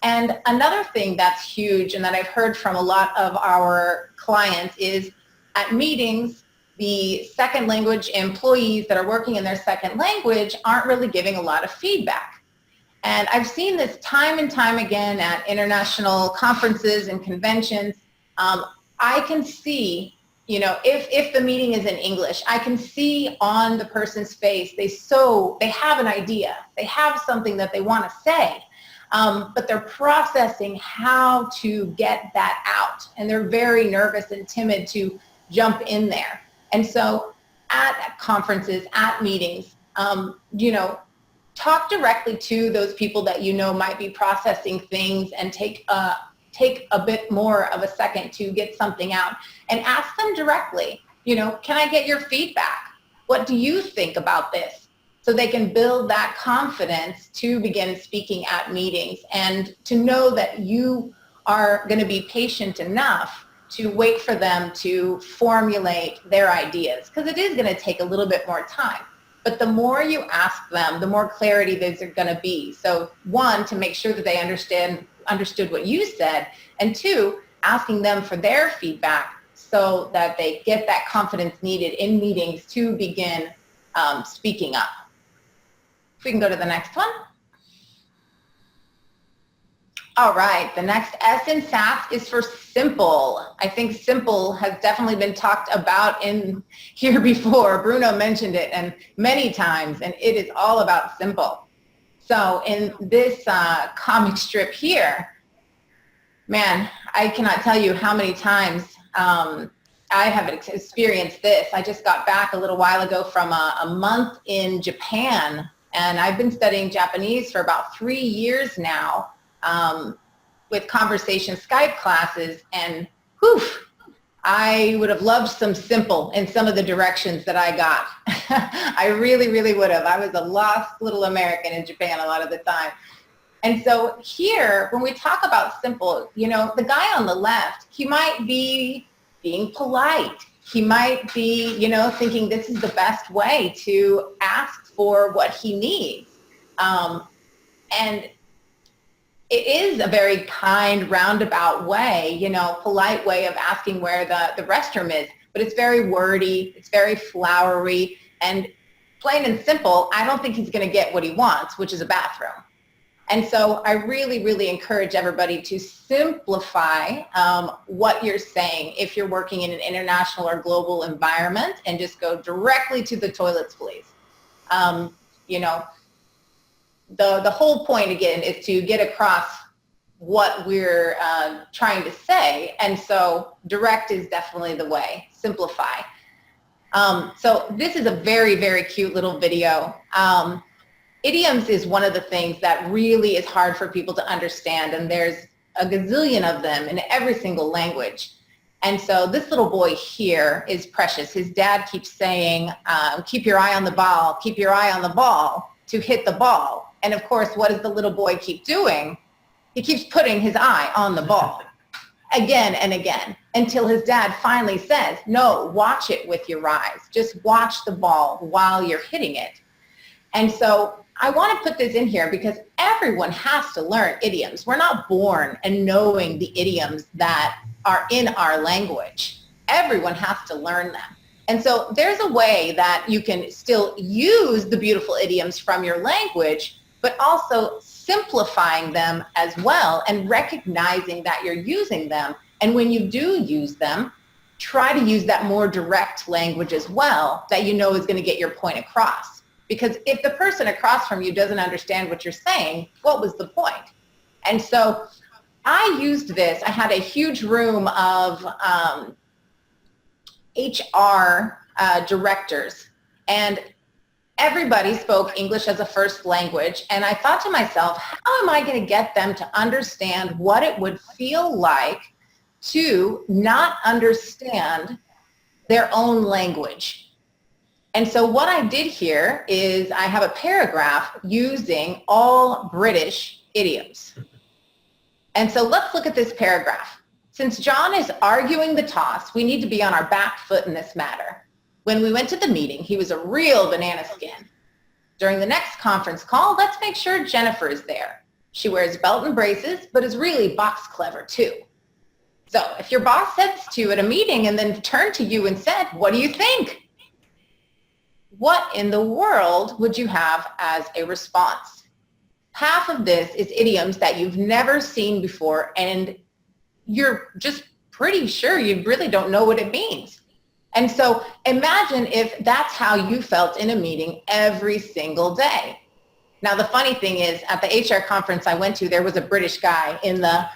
And another thing that's huge and that I've heard from a lot of our clients is at meetings, the second language employees that are working in their second language aren't really giving a lot of feedback. And I've seen this time and time again at international conferences and conventions. I can see, you know, if the meeting is in English, I can see on the person's face, they have an idea, they have something that they want to say. But they're processing how to get that out. And they're very nervous and timid to jump in there. And so at conferences, at meetings, you know, talk directly to those people that you know might be processing things and take a bit more of a second to get something out and ask them directly, you know, can I get your feedback? What do you think about this? So they can build that confidence to begin speaking at meetings and to know that you are going to be patient enough to wait for them to formulate their ideas, because it is going to take a little bit more time. But the more you ask them, the more clarity there's going to be. So one, to make sure that they understood what you said, and two, asking them for their feedback so that they get that confidence needed in meetings to begin speaking up. If we can go to the next one. All right, the next S in SAS is for simple. I think simple has definitely been talked about in here before. Bruno mentioned it and many times, and it is all about simple. So in this comic strip here, man, I cannot tell you how many times I have experienced this. I just got back a little while ago from a month in Japan, and I've been studying Japanese for about 3 years now. With conversation Skype classes, and whew, I would have loved some simple in some of the directions that I got. I really, really would have. I was a lost little American in Japan a lot of the time. And so here, when we talk about simple, you know, the guy on the left, he might be being polite. He might be, you know, thinking this is the best way to ask for what he needs. And it is a very kind, roundabout way, you know, polite way of asking where the restroom is, but it's very wordy, it's very flowery, and plain and simple, I don't think he's going to get what he wants, which is a bathroom. And so I really, really encourage everybody to simplify what you're saying if you're working in an international or global environment, and just go directly to the toilets, please. You know, the whole point, again, is to get across what we're trying to say. And so direct is definitely the way. Simplify. So this is a very, very cute little video. Idioms is one of the things that really is hard for people to understand, and there's a gazillion of them in every single language. And so this little boy here is precious. His dad keeps saying, keep your eye on the ball, keep your eye on the ball, to hit the ball. And of course, what does the little boy keep doing? He keeps putting his eye on the ball again and again, until his dad finally says, no, watch it with your eyes. Just watch the ball while you're hitting it. And so I want to put this in here because everyone has to learn idioms. We're not born and knowing the idioms that are in our language. Everyone has to learn them. And so there's a way that you can still use the beautiful idioms from your language, but also simplifying them as well and recognizing that you're using them. And when you do use them, try to use that more direct language as well that you know is going to get your point across. Because if the person across from you doesn't understand what you're saying, what was the point? And so I used this. I had a huge room of HR directors, and everybody spoke English as a first language. And I thought to myself, how am I going to get them to understand what it would feel like to not understand their own language? And so what I did here is I have a paragraph using all British idioms. And so let's look at this paragraph. Since John is arguing the toss, we need to be on our back foot in this matter. When we went to the meeting, he was a real banana skin. During the next conference call, let's make sure Jennifer is there. She wears belt and braces, but is really box clever too. So if your boss says to you at a meeting and then turned to you and said, what do you think? What in the world would you have as a response? Half of this is idioms that you've never seen before, and you're just pretty sure you really don't know what it means. And so imagine if that's how you felt in a meeting every single day. Now the funny thing is, at the HR conference I went to, there was a British guy in the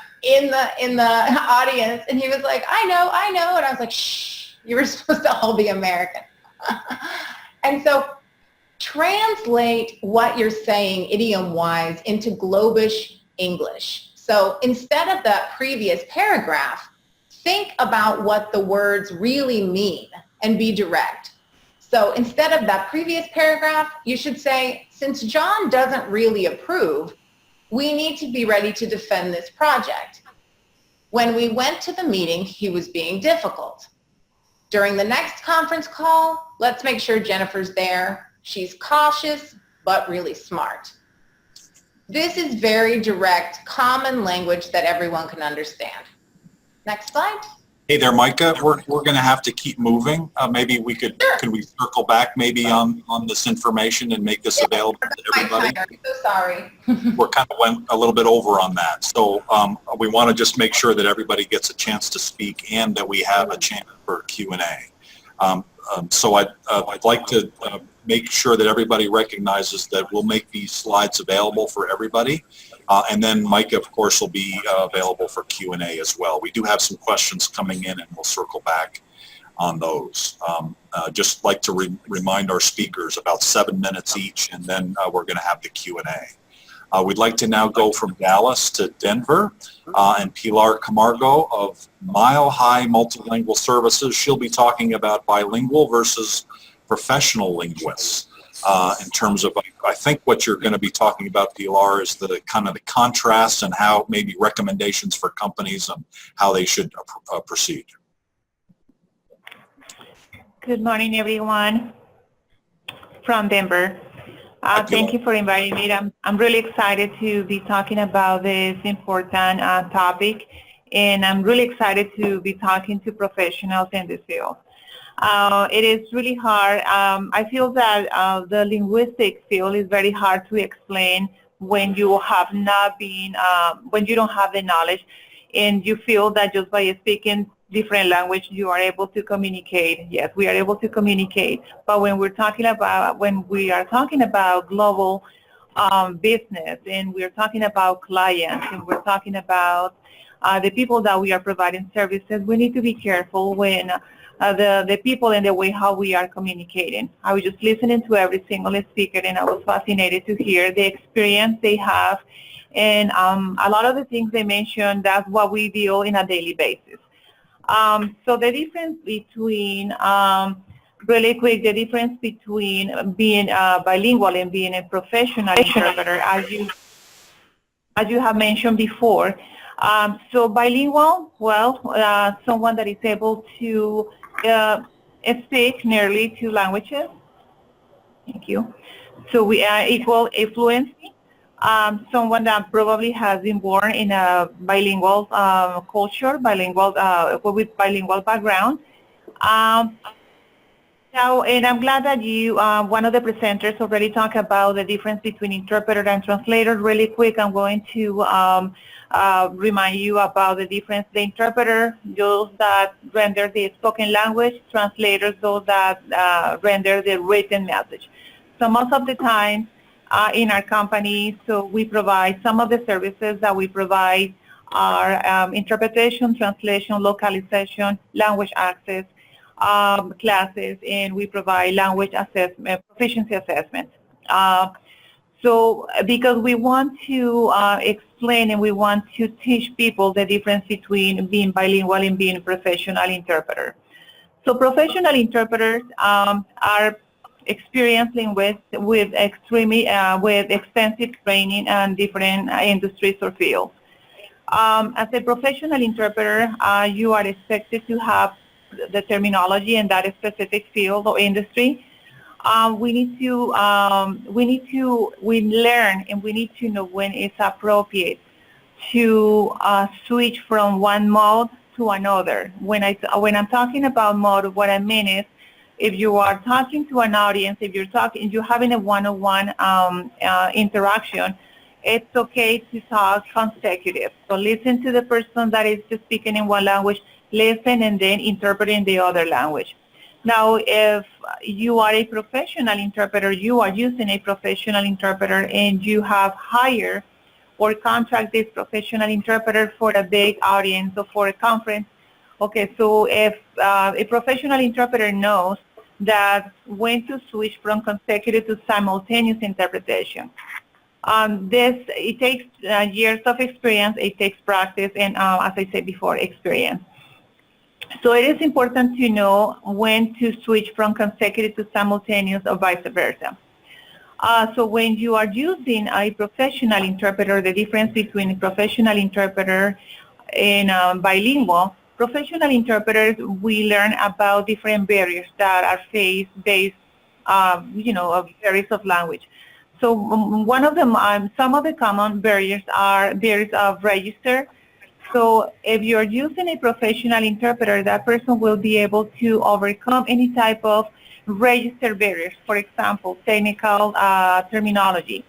audience, and he was like, I know, and I was like, shh, you were supposed to all be American. And so translate what you're saying idiom-wise into Globish English. So instead of that previous paragraph, think about what the words really mean and be direct. So instead of that previous paragraph, you should say, since John doesn't really approve, we need to be ready to defend this project. When we went to the meeting, he was being difficult. During the next conference call, let's make sure Jennifer's there. She's cautious, but really smart. This is very direct, common language that everyone can understand. Next slide. Hey there, Micah. We're going to have to keep moving. Maybe we could, Sure. can we circle back maybe on this information and make this available to everybody? I'm so sorry. We're kind of went a little bit over on that. So we want to just make sure that everybody gets a chance to speak and that we have a chance for Q&A. So I'd like to make sure that everybody recognizes that we'll make these slides available for everybody. And then Micah, of course, will be available for Q&A as well. We do have some questions coming in, and we'll circle back on those. Just like to remind our speakers about 7 minutes each, and then we're going to have the Q&A. We'd like to now go from Dallas to Denver, and Pilar Camargo of Mile High Multilingual Services. She'll be talking about bilingual versus professional linguists. In terms of, I think what you're going to be talking about, Pilar, is the kind of the contrast and how maybe recommendations for companies and how they should proceed. Good morning, everyone from Denver. Thank you for inviting me. I'm really excited to be talking about this important topic, and I'm really excited to be talking to professionals in this field. It is really hard. I feel that the linguistic field is very hard to explain when you have not been, when you don't have the knowledge, and you feel that just by speaking different language you are able to communicate. Yes, we are able to communicate. But when we are talking about global business, and we're talking about clients, and we're talking about the people that we are providing services, we need to be careful when the people and the way how we are communicating. I was just listening to every single speaker, and I was fascinated to hear the experience they have, and a lot of the things they mentioned, that's what we deal in a daily basis. So the difference between really quick, the difference between being bilingual and being a professional interpreter, as you have mentioned before. So bilingual, well, someone that is able to speak nearly 2 languages. Thank you. So we equal a fluency. Someone that probably has been born in a bilingual culture, with bilingual background. Now, and I'm glad that you, one of the presenters already talked about the difference between interpreter and translator. Really quick, I'm going to remind you about the difference. The interpreter, those that render the spoken language; translators, those that render the written message. So most of the time in our company, so we provide some of the services that we provide are interpretation, translation, localization, language access, classes, and we provide language assessment, proficiency assessment. So because we want to explain and we want to teach people the difference between being bilingual and being a professional interpreter. So professional interpreters are experienced with extensive training and different industries or fields. As a professional interpreter, you are expected to have the terminology in that specific field or industry. We learn and we need to know when it's appropriate to switch from one mode to another. When I'm talking about mode, what I mean is, if you are talking to an audience, if you're having a one-on-one interaction, it's okay to talk consecutive. So listen to the person that is just speaking in one language, listen, and then interpret in the other language. Now, if you are a professional interpreter, you are using a professional interpreter, and you have hired or contract this professional interpreter for a big audience or for a conference. Okay, so if a professional interpreter knows that when to switch from consecutive to simultaneous interpretation. It takes years of experience, it takes practice, and as I said before, experience. So it is important to know when to switch from consecutive to simultaneous or vice versa. So when you are using a professional interpreter, the difference between a professional interpreter and bilingual, professional interpreters, we learn about different barriers that are faced based, of barriers of language. So one of them, some of the common barriers are barriers of register. So if you're using a professional interpreter, that person will be able to overcome any type of register barriers, for example, technical terminology.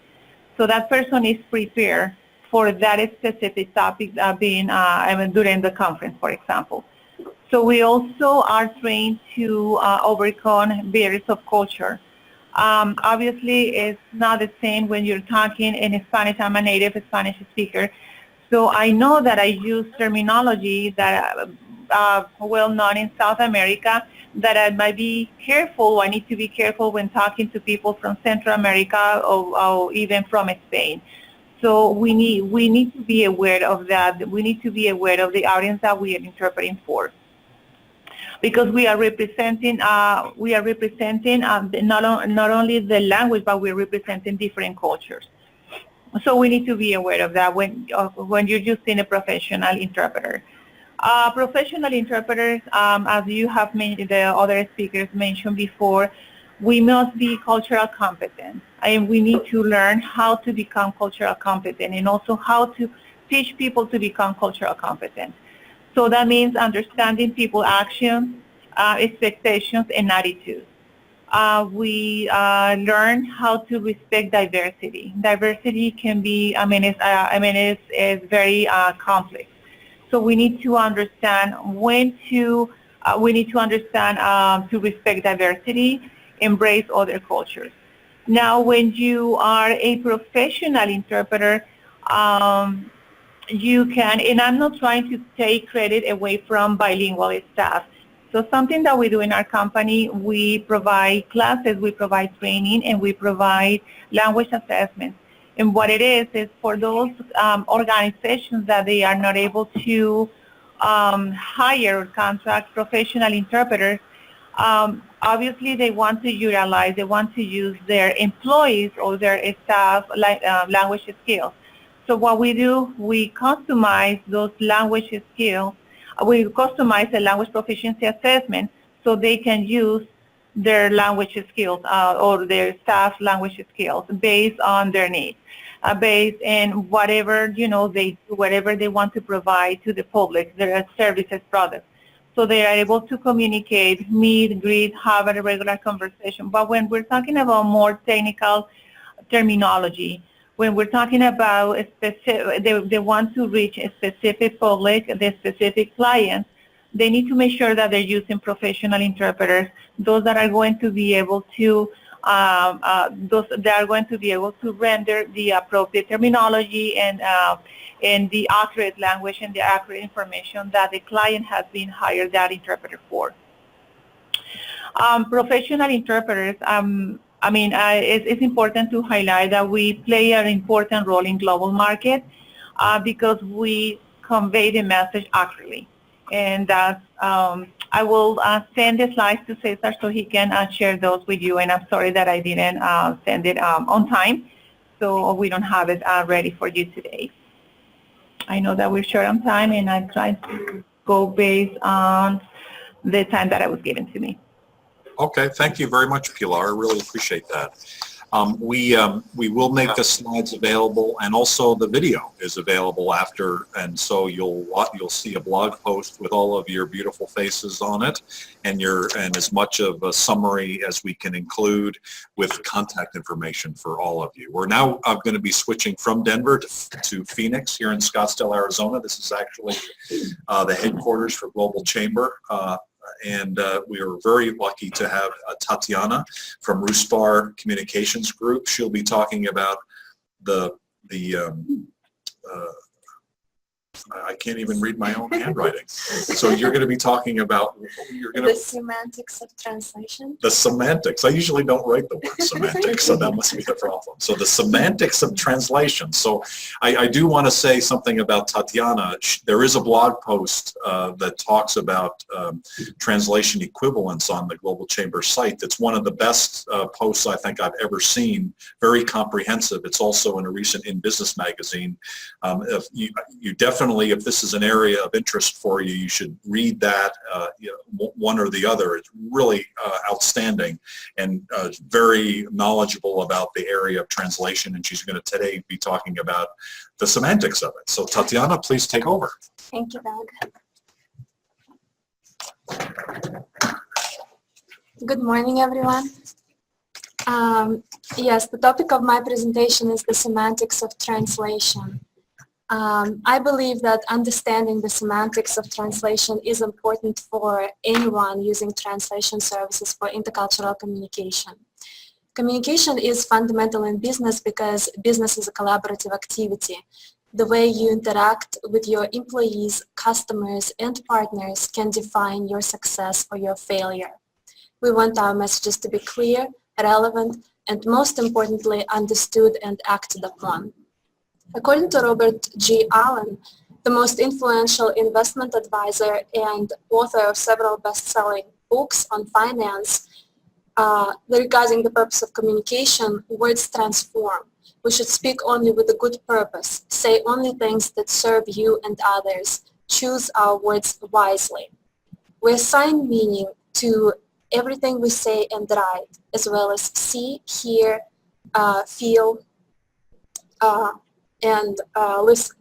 So that person is prepared for that specific topic being during the conference, for example. So we also are trained to overcome barriers of culture. Obviously, it's not the same when you're talking in Spanish. I'm a native Spanish speaker. So I know that I use terminology that are well known in South America, that I might be careful, I need to be careful when talking to people from Central America or even from Spain. So we need to be aware of that. We need to be aware of the audience that we are interpreting for, because we are representing not only the language, but we're representing different cultures. So we need to be aware of that when you're using a professional interpreter. Professional interpreters, as you have mentioned, the other speakers mentioned before, we must be cultural competent, and we need to learn how to become cultural competent, and also how to teach people to become cultural competent. So that means understanding people's actions, expectations, and attitudes. we learn how to respect diversity. Diversity can be, it's very complex. So we need to understand to respect diversity, embrace other cultures. Now, when you are a professional interpreter, you can, and I'm not trying to take credit away from bilingual staff. So something that we do in our company, we provide classes, we provide training, and we provide language assessments. And what it is for those organizations that they are not able to hire or contract professional interpreters, obviously they want to utilize, they want to use their employees or their staff language skills. So what we do, we customize those language skills. We customize a language proficiency assessment so they can use their language skills or their staff language skills based on their needs, based on whatever, whatever they want to provide to the public, their services, products. So they are able to communicate, meet, greet, have a regular conversation. But when we're talking about more technical terminology, when we're talking about a specific, they want to reach a specific public, the specific clients, they need to make sure that they're using professional interpreters, those that are going to be able to, render the appropriate terminology and the accurate language and the accurate information that the client has been hired that interpreter for. Professional interpreters, it's important to highlight that we play an important role in global market because we convey the message accurately. And that's, I will send the slides to Cesar so he can share those with you. And I'm sorry that I didn't send it on time, so we don't have it ready for you today. I know that we're short on time, and I tried to go based on the time that was given to me. Okay, thank you very much, Pilar. I really appreciate that. We will make the slides available, and also the video is available after, and so you'll see a blog post with all of your beautiful faces on it, and as much of a summary as we can include with contact information for all of you. We're now going to be switching from Denver to Phoenix here in Scottsdale, Arizona. This is actually the headquarters for Global Chamber. And we are very lucky to have Tatiana from Ruspar Communications Group. She'll be talking about I can't even read my own handwriting. So you're going to be talking about the semantics of translation. The semantics. I usually don't write the word semantics, so that must be the problem. So the semantics of translation. So I do want to say something about Tatiana. There is a blog post that talks about translation equivalence on the Global Chamber site. That's one of the best posts I think I've ever seen. Very comprehensive. It's also in a recent In Business magazine. If you definitely, if this is an area of interest for you, you should read that, one or the other. It's really outstanding and very knowledgeable about the area of translation, and she's going to today be talking about the semantics of it. So Tatiana, please take over. Thank you, Doug. Good morning, everyone. Yes, the topic of my presentation is the semantics of translation. I believe that understanding the semantics of translation is important for anyone using translation services for intercultural communication. Communication is fundamental in business because business is a collaborative activity. The way you interact with your employees, customers, and partners can define your success or your failure. We want our messages to be clear, relevant, and most importantly, understood and acted upon. According to Robert G. Allen, the most influential investment advisor and author of several best-selling books on finance, regarding the purpose of communication, words transform. We should speak only with a good purpose, say only things that serve you and others, choose our words wisely. We assign meaning to everything we say and write, as well as see, hear, feel, and listen,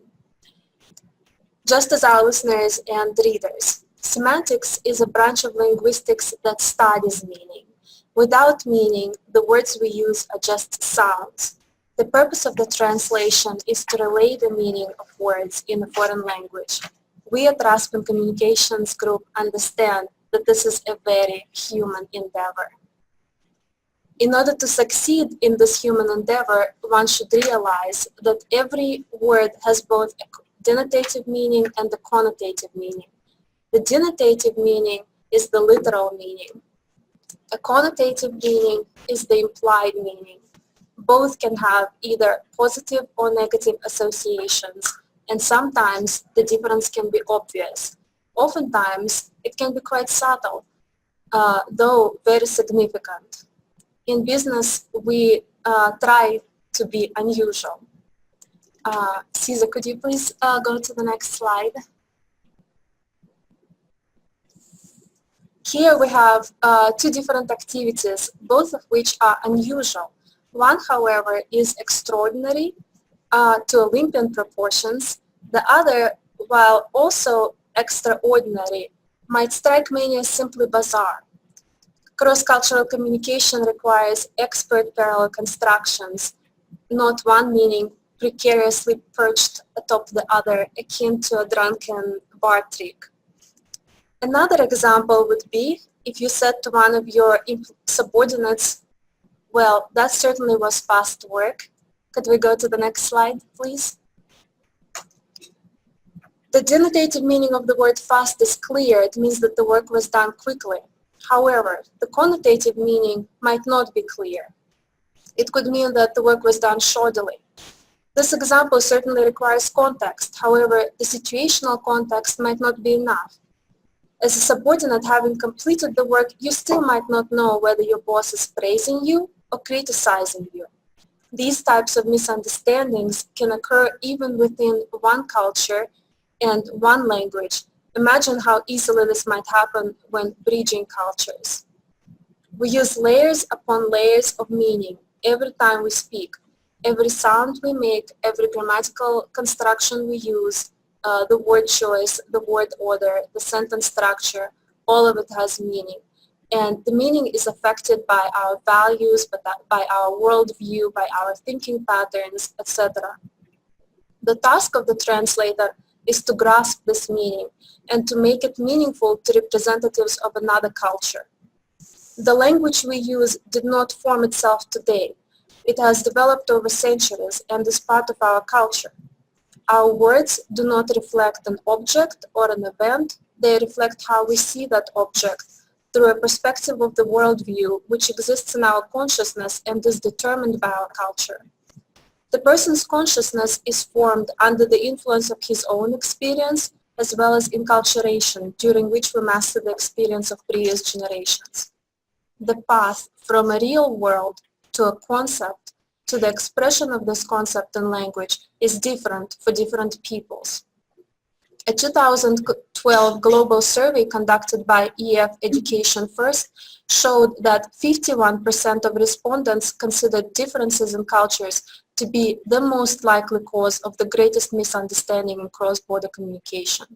just as our listeners and readers. Semantics is a branch of linguistics that studies meaning. Without meaning, the words we use are just sounds. The purpose of the translation is to relay the meaning of words in a foreign language. We at Raspin Communications Group understand that this is a very human endeavor. In order to succeed in this human endeavor, one should realize that every word has both a denotative meaning and a connotative meaning. The denotative meaning is the literal meaning. A connotative meaning is the implied meaning. Both can have either positive or negative associations, and sometimes the difference can be obvious. Oftentimes, it can be quite subtle, though very significant. In business, we try to be unusual. Caesar, could you please go to the next slide? Here we have two different activities, both of which are unusual. One, however, is extraordinary to Olympian proportions. The other, while also extraordinary, might strike many as simply bizarre. Cross-cultural communication requires expert parallel constructions, not one meaning precariously perched atop the other, akin to a drunken bar trick. Another example would be if you said to one of your subordinates, well, that certainly was fast work. Could we go to the next slide, please? The denotative meaning of the word fast is clear. It means that the work was done quickly. However, the connotative meaning might not be clear. It could mean that the work was done shoddily. This example certainly requires context. However, the situational context might not be enough. As a subordinate having completed the work, you still might not know whether your boss is praising you or criticizing you. These types of misunderstandings can occur even within one culture and one language. Imagine how easily this might happen when bridging cultures. We use layers upon layers of meaning every time we speak. Every sound we make, every grammatical construction we use, the word choice, the word order, the sentence structure, all of it has meaning. And the meaning is affected by our values, by our worldview, by our thinking patterns, etc. The task of the translator is to grasp this meaning and to make it meaningful to representatives of another culture. The language we use did not form itself today. It has developed over centuries and is part of our culture. Our words do not reflect an object or an event. They reflect how we see that object through a perspective of the worldview which exists in our consciousness and is determined by our culture. The person's consciousness is formed under the influence of his own experience as well as enculturation, during which we master the experience of previous generations. The path from a real world to a concept to the expression of this concept in language is different for different peoples. A 2012 global survey conducted by EF Education First showed that 51% of respondents considered differences in cultures to be the most likely cause of the greatest misunderstanding in cross-border communication.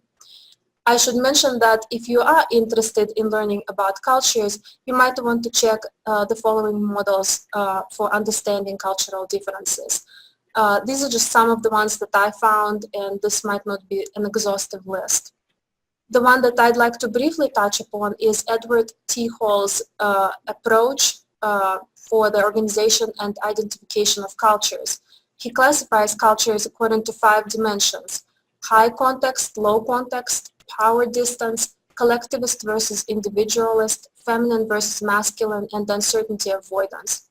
I should mention that if you are interested in learning about cultures, you might want to check the following models for understanding cultural differences. These are just some of the ones that I found, and this might not be an exhaustive list. The one that I'd like to briefly touch upon is Edward T. Hall's approach for the organization and identification of cultures. He classifies cultures according to 5 dimensions: high context, low context, power distance, collectivist versus individualist, feminine versus masculine, and uncertainty avoidance.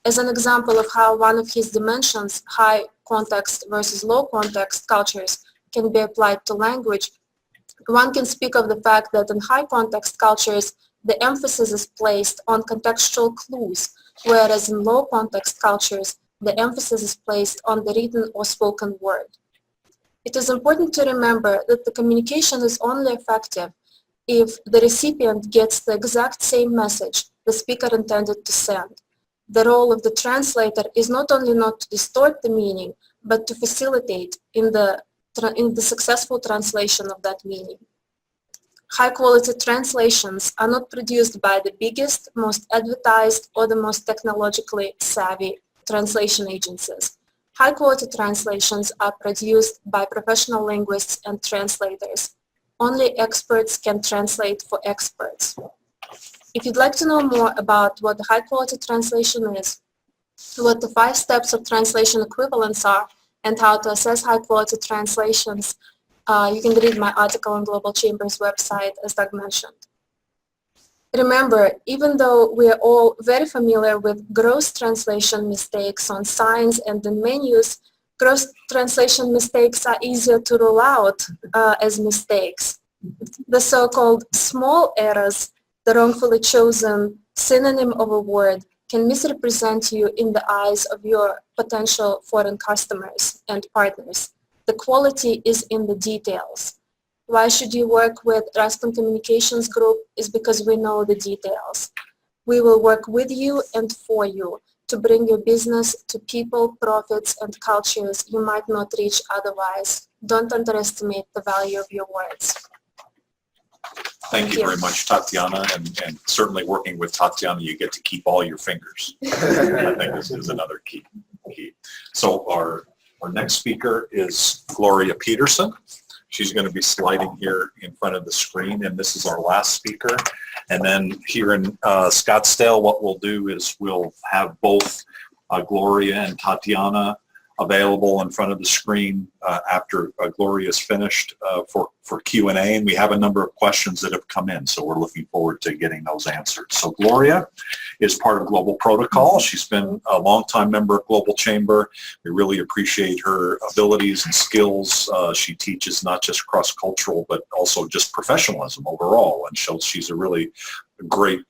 As an example of how one of his dimensions, high context versus low context cultures, can be applied to language, one can speak of the fact that in high context cultures, the emphasis is placed on contextual clues, whereas in low context cultures, the emphasis is placed on the written or spoken word. It is important to remember that the communication is only effective if the recipient gets the exact same message the speaker intended to send. The role of the translator is not only not to distort the meaning, but to facilitate in the successful translation of that meaning. High-quality translations are not produced by the biggest, most advertised, or the most technologically savvy translation agencies. High-quality translations are produced by professional linguists and translators. Only experts can translate for experts. If you'd like to know more about what the high-quality translation is, what the 5 steps of translation equivalence are, and how to assess high-quality translations, you can read my article on Global Chamber's website, as Doug mentioned. Remember, even though we are all very familiar with gross translation mistakes on signs and in menus, gross translation mistakes are easier to rule out as mistakes. The so-called small errors, the wrongfully chosen synonym of a word, can misrepresent you in the eyes of your potential foreign customers and partners. The quality is in the details. Why should you work with Raston Communications Group is because we know the details. We will work with you and for you to bring your business to people, profits, and cultures you might not reach otherwise. Don't underestimate the value of your words. Thank you very much, Tatiana, and certainly working with Tatiana, you get to keep all your fingers. I think this is another key. So our next speaker is Gloria Petersen. She's going to be sliding here in front of the screen, and this is our last speaker. And then here in Scottsdale, what we'll do is we'll have both Gloria and Tatiana available in front of the screen after Gloria is finished for Q&A, and we have a number of questions that have come in, so we're looking forward to getting those answered. So Gloria is part of Global Protocol. She's been a longtime member of Global Chamber. We really appreciate her abilities and skills. She teaches not just cross-cultural, but also just professionalism overall, and she's a really great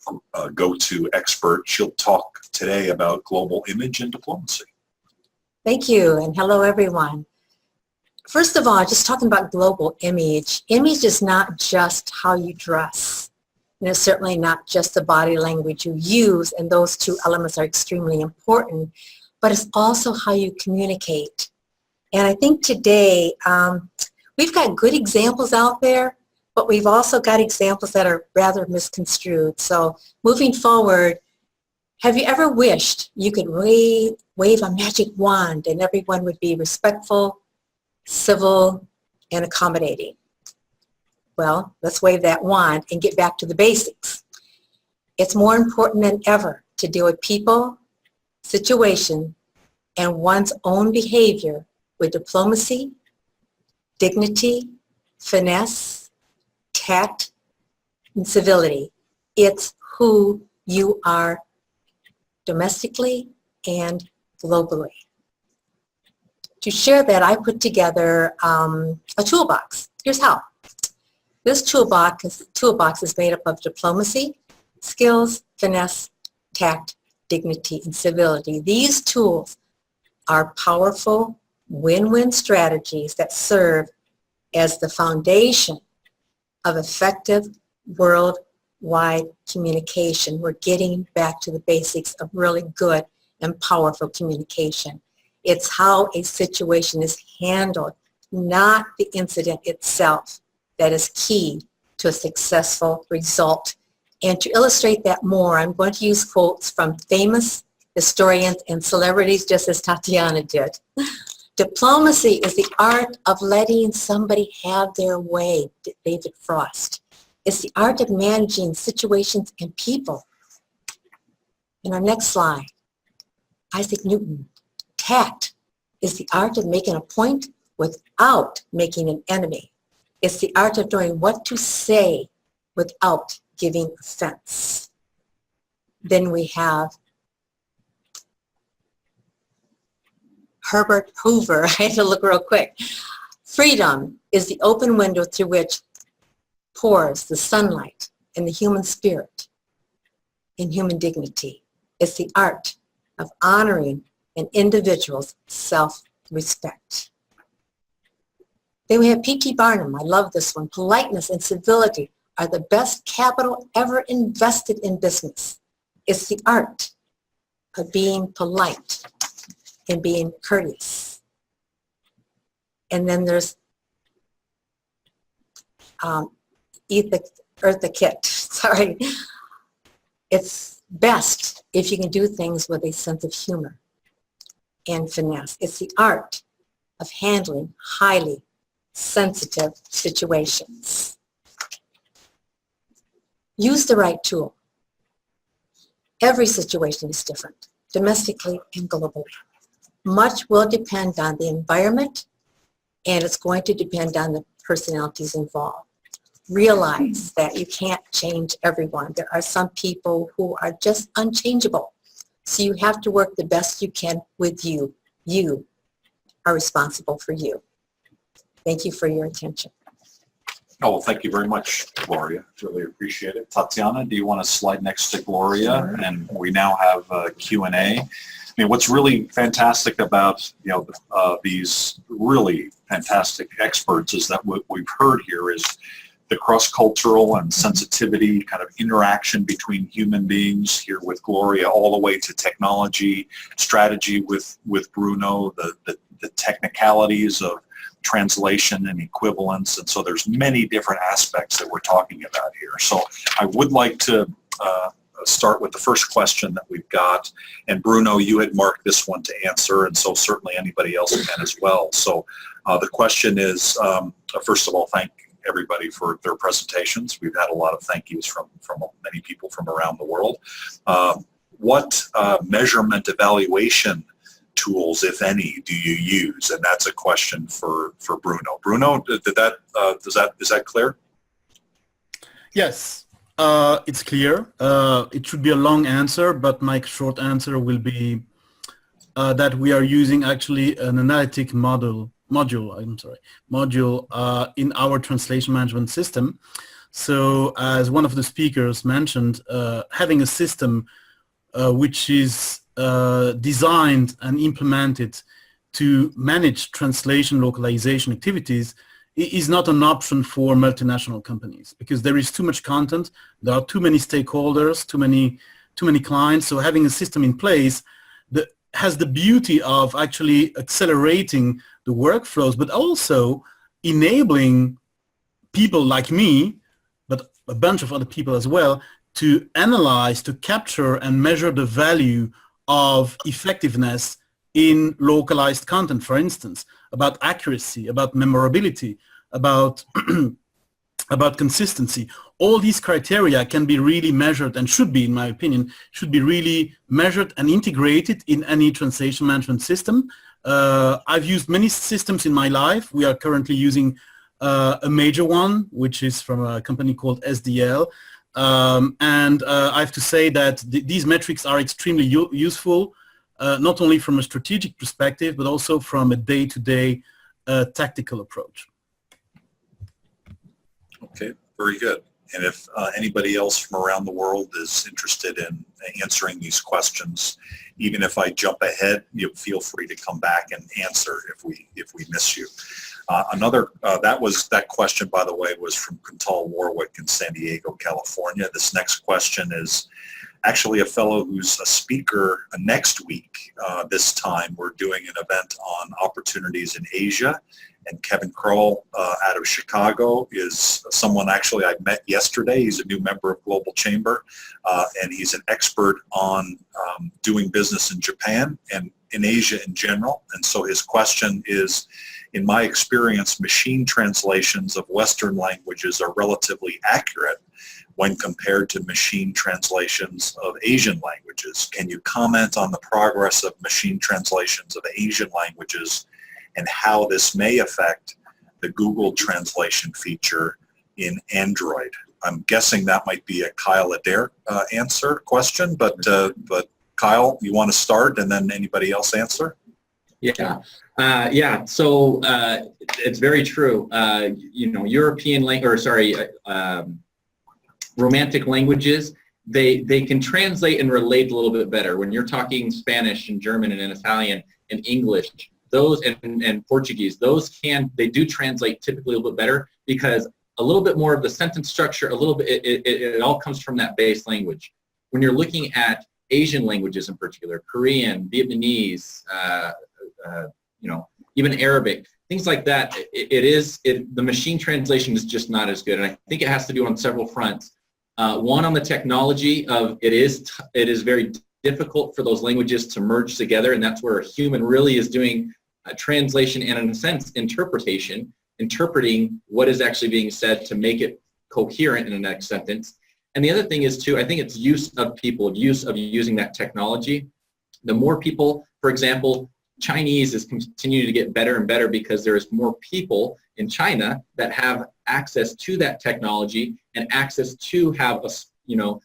go-to expert. She'll talk today about global image and diplomacy. Thank you, and hello everyone. First of all, just talking about global image. Image is not just how you dress. And it's certainly not just the body language you use, and those two elements are extremely important, but it's also how you communicate. And I think today, we've got good examples out there, but we've also got examples that are rather misconstrued. So moving forward, have you ever wished you could wave a magic wand and everyone would be respectful, civil, and accommodating? Well, let's wave that wand and get back to the basics. It's more important than ever to deal with people, situation, and one's own behavior with diplomacy, dignity, finesse, tact, and civility. It's who you are domestically and globally. To share that, I put together a toolbox. Here's how. This toolbox is made up of diplomacy, skills, finesse, tact, dignity, and civility. These tools are powerful win-win strategies that serve as the foundation of effective worldwide communication. We're getting back to the basics of really good and powerful communication. It's how a situation is handled, not the incident itself, that is key to a successful result. And to illustrate that more, I'm going to use quotes from famous historians and celebrities, just as Tatiana did. Diplomacy is the art of letting somebody have their way, David Frost. It's the art of managing situations and people. In our next slide, Isaac Newton. Tact is the art of making a point without making an enemy. It's the art of knowing what to say without giving offense. Then we have Herbert Hoover. I had to look real quick. Freedom is the open window through which pours the sunlight in the human spirit and human dignity. It's the art of honoring an individual's self-respect. Then we have P.T. Barnum. I love this one. Politeness and civility are the best capital ever invested in business. It's the art of being polite and being courteous. And then there's eartha kit. Sorry. It's best if you can do things with a sense of humor and finesse. It's the art of handling highly sensitive situations. Use the right tool. Every situation is different, domestically and globally. Much will depend on the environment, and it's going to depend on the personalities involved. Realize that you can't change everyone. There are some people who are just unchangeable. So you have to work the best you can with you. You are responsible for you. Thank you for your attention. Oh, well, thank you very much, Gloria. Really appreciate it. Tatiana, do you want to slide next to Gloria? Sure. And we now have Q&A. I mean, what's really fantastic about, these really fantastic experts is that what we've heard here is the cross-cultural and sensitivity kind of interaction between human beings here with Gloria, all the way to technology, strategy with Bruno, the technicalities of translation and equivalence. And so there's many different aspects that we're talking about here. So I would like to start with the first question that we've got. And Bruno, you had marked this one to answer, and so certainly anybody else can as well. So the question is, first of all, thank everybody for their presentations. We've had a lot of thank yous from many people from around the world. What measurement evaluation tools, if any, do you use? And that's a question for Bruno. Bruno, is that clear? Yes, it's clear. It should be a long answer, but my short answer will be that we are using actually an analytic module in our translation management system. So as one of the speakers mentioned, having a system which is designed and implemented to manage translation localization activities is not an option for multinational companies, because there is too much content, there are too many stakeholders, too many clients. So having a system in place that has the beauty of actually accelerating the workflows, but also enabling people like me, but a bunch of other people as well, to analyze, to capture and measure the value of effectiveness in localized content, for instance, about accuracy, about memorability, about about consistency. All these criteria can be really measured and should be, in my opinion, should be really measured and integrated in any translation management system. I've used many systems in my life. We are currently using a major one, which is from a company called SDL. And I have to say that these metrics are extremely useful, not only from a strategic perspective, but also from a day-to-day tactical approach. Okay, very good. And if anybody else from around the world is interested in answering these questions, even if I jump ahead, you feel free to come back and answer if we miss you. That question, by the way, was from Kuntal Warwick in San Diego, California. This next question is actually a fellow who's a speaker next week. This time we're doing an event on opportunities in Asia. And Kevin Kroll out of Chicago is someone actually I met yesterday. He's a new member of Global Chamber, and he's an expert on doing business in Japan and in Asia in general. And so his question is, in my experience, machine translations of Western languages are relatively accurate when compared to machine translations of Asian languages. Can you comment on the progress of machine translations of Asian languages and how this may affect the Google translation feature in Android? I'm guessing that might be a Cyle Adair question, but Cyle, you want to start and then anybody else answer? Yeah. So it's very true. European Romantic languages, they can translate and relate a little bit better. When you're talking Spanish and German and Italian and English, those and Portuguese, they do translate typically a little bit better because a little bit more of the sentence structure, it all comes from that base language. When you're looking at Asian languages in particular, Korean, Vietnamese, even Arabic, things like that, the machine translation is just not as good. And I think it has to do on several fronts. One, on the technology of it is very difficult for those languages to merge together, and that's where a human really is doing translation and, in a sense, interpreting what is actually being said to make it coherent in the next sentence. And the other thing is, too, I think it's use of using that technology. The more people, for example, Chinese is continuing to get better and better because there's more people in China that have access to that technology and access to have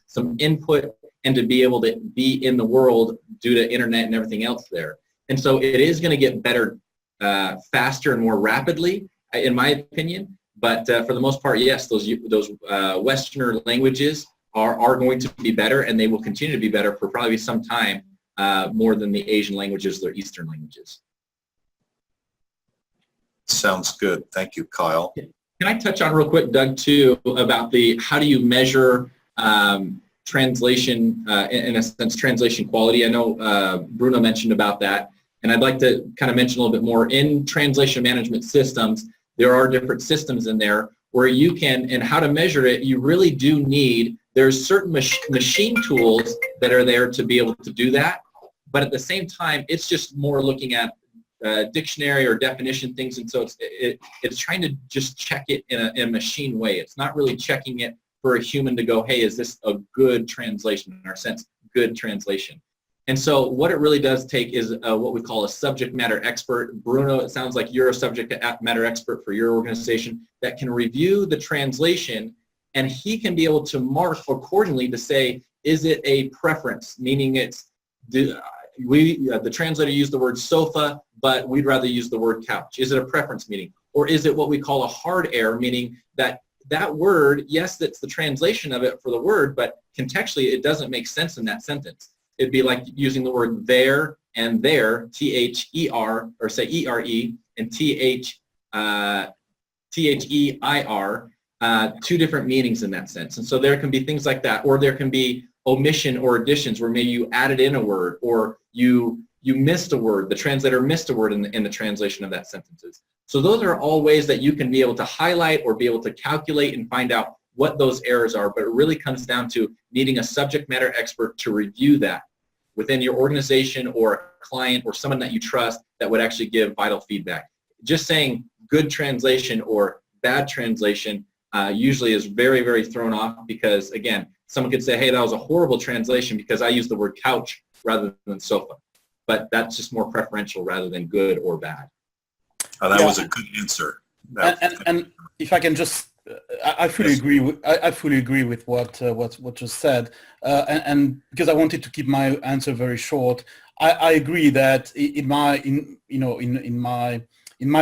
some input and to be able to be in the world due to internet and everything else there. And so it is going to get better faster and more rapidly, in my opinion. But for the most part, yes, those Westerner languages are going to be better, and they will continue to be better for probably some time, more than the Asian languages or Eastern languages. Sounds good. Thank you, Cyle. Can I touch on real quick, Doug, too, about how do you measure translation, in a sense, translation quality? I know Bruno mentioned about that, and I'd like to kind of mention a little bit more. In translation management systems, there are different systems in there where you can, and how to measure it, you really do need, there's certain machine tools that are there to be able to do that, but at the same time, it's just more looking at dictionary or definition things, and so it's trying to just check it in a machine way. It's not really checking it for a human to go, hey, is this a good translation, in our sense, good translation. And so what it really does take is what we call a subject matter expert. Bruno, it sounds like you're a subject matter expert for your organization that can review the translation, and he can be able to mark accordingly to say, is it a preference, meaning the translator used the word sofa, but we'd rather use the word couch. Is it a preference meaning? Or is it what we call a hard error, meaning that word, yes, that's the translation of it for the word, but contextually it doesn't make sense in that sentence. It'd be like using the word there and there, T-H-E-R, or say E-R-E, and T-H-E-I-R, two different meanings in that sense. And so there can be things like that, or there can be omission or additions where maybe you added in a word, or you missed a word, the translator missed a word in the translation of that sentences. So those are all ways that you can be able to highlight or be able to calculate and find out what those errors are, but it really comes down to needing a subject matter expert to review that within your organization or a client or someone that you trust that would actually give vital feedback. Just saying good translation or bad translation usually is very, very thrown off because, again, someone could say, hey, that was a horrible translation because I used the word couch rather than sofa. But that's just more preferential rather than good or bad. That was a good answer. And if I can just, I fully agree with what was said, and because I wanted to keep my answer very short, I agree that in my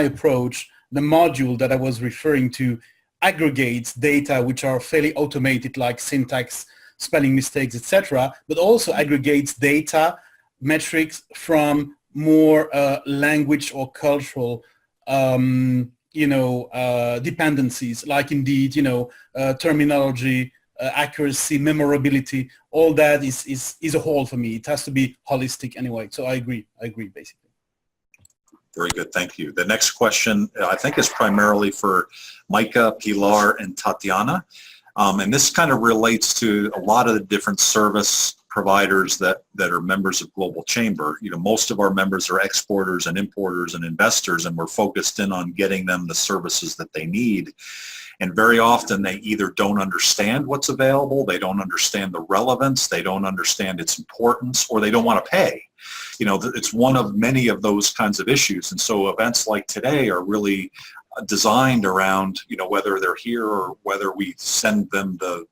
approach, the module that I was referring to aggregates data which are fairly automated, like syntax, spelling mistakes, etc., but also aggregates data metrics from more language or cultural dependencies, like indeed, terminology, accuracy, memorability, all that is a whole for me. It has to be holistic anyway. So I agree basically. Very good, thank you. The next question I think is primarily for Micah, Pilar, and Tatiana. And this kind of relates to a lot of the different service providers that are members of Global Chamber. Most of our members are exporters and importers and investors, and we're focused in on getting them the services that they need. And very often they either don't understand what's available, they don't understand the relevance, they don't understand its importance, or they don't want to pay. It's one of many of those kinds of issues. And so events like today are really designed around, whether they're here or whether we send them the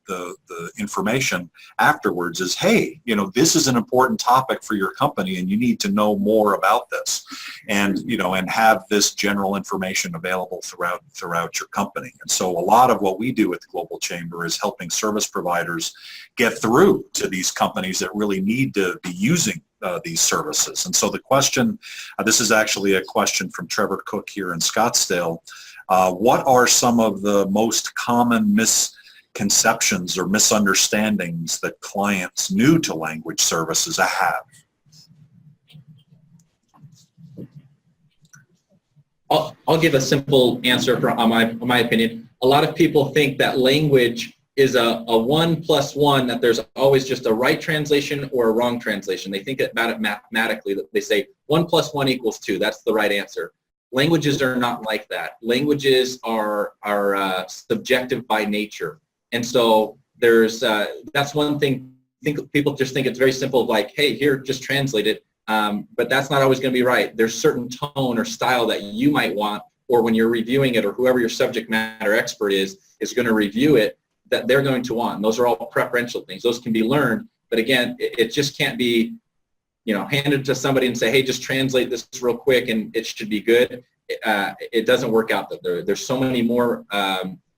information afterwards is, hey, this is an important topic for your company and you need to know more about this, and and have this general information available throughout your company. And so a lot of what we do at the Global Chamber is helping service providers get through to these companies that really need to be using these services. And so the question, this is actually a question from Trevor Cook here in Scottsdale. What are some of the most common misconceptions or misunderstandings that clients new to language services have? I'll give a simple answer on my opinion. A lot of people think that language is a 1+1, that there's always just a right translation or a wrong translation. They think about it mathematically, that they say 1 + 1 = 2. That's the right answer. Languages are not like that. Languages are subjective by nature. And so there's, that's one thing, people just think it's very simple, like, hey, here, just translate it. But that's not always going to be right. There's certain tone or style that you might want, or when you're reviewing it, or whoever your subject matter expert is going to review it, that they're going to want. And those are all preferential things. Those can be learned, but again, it just can't be, handed to somebody and say, hey, just translate this real quick and it should be good. It doesn't work out that there's so many more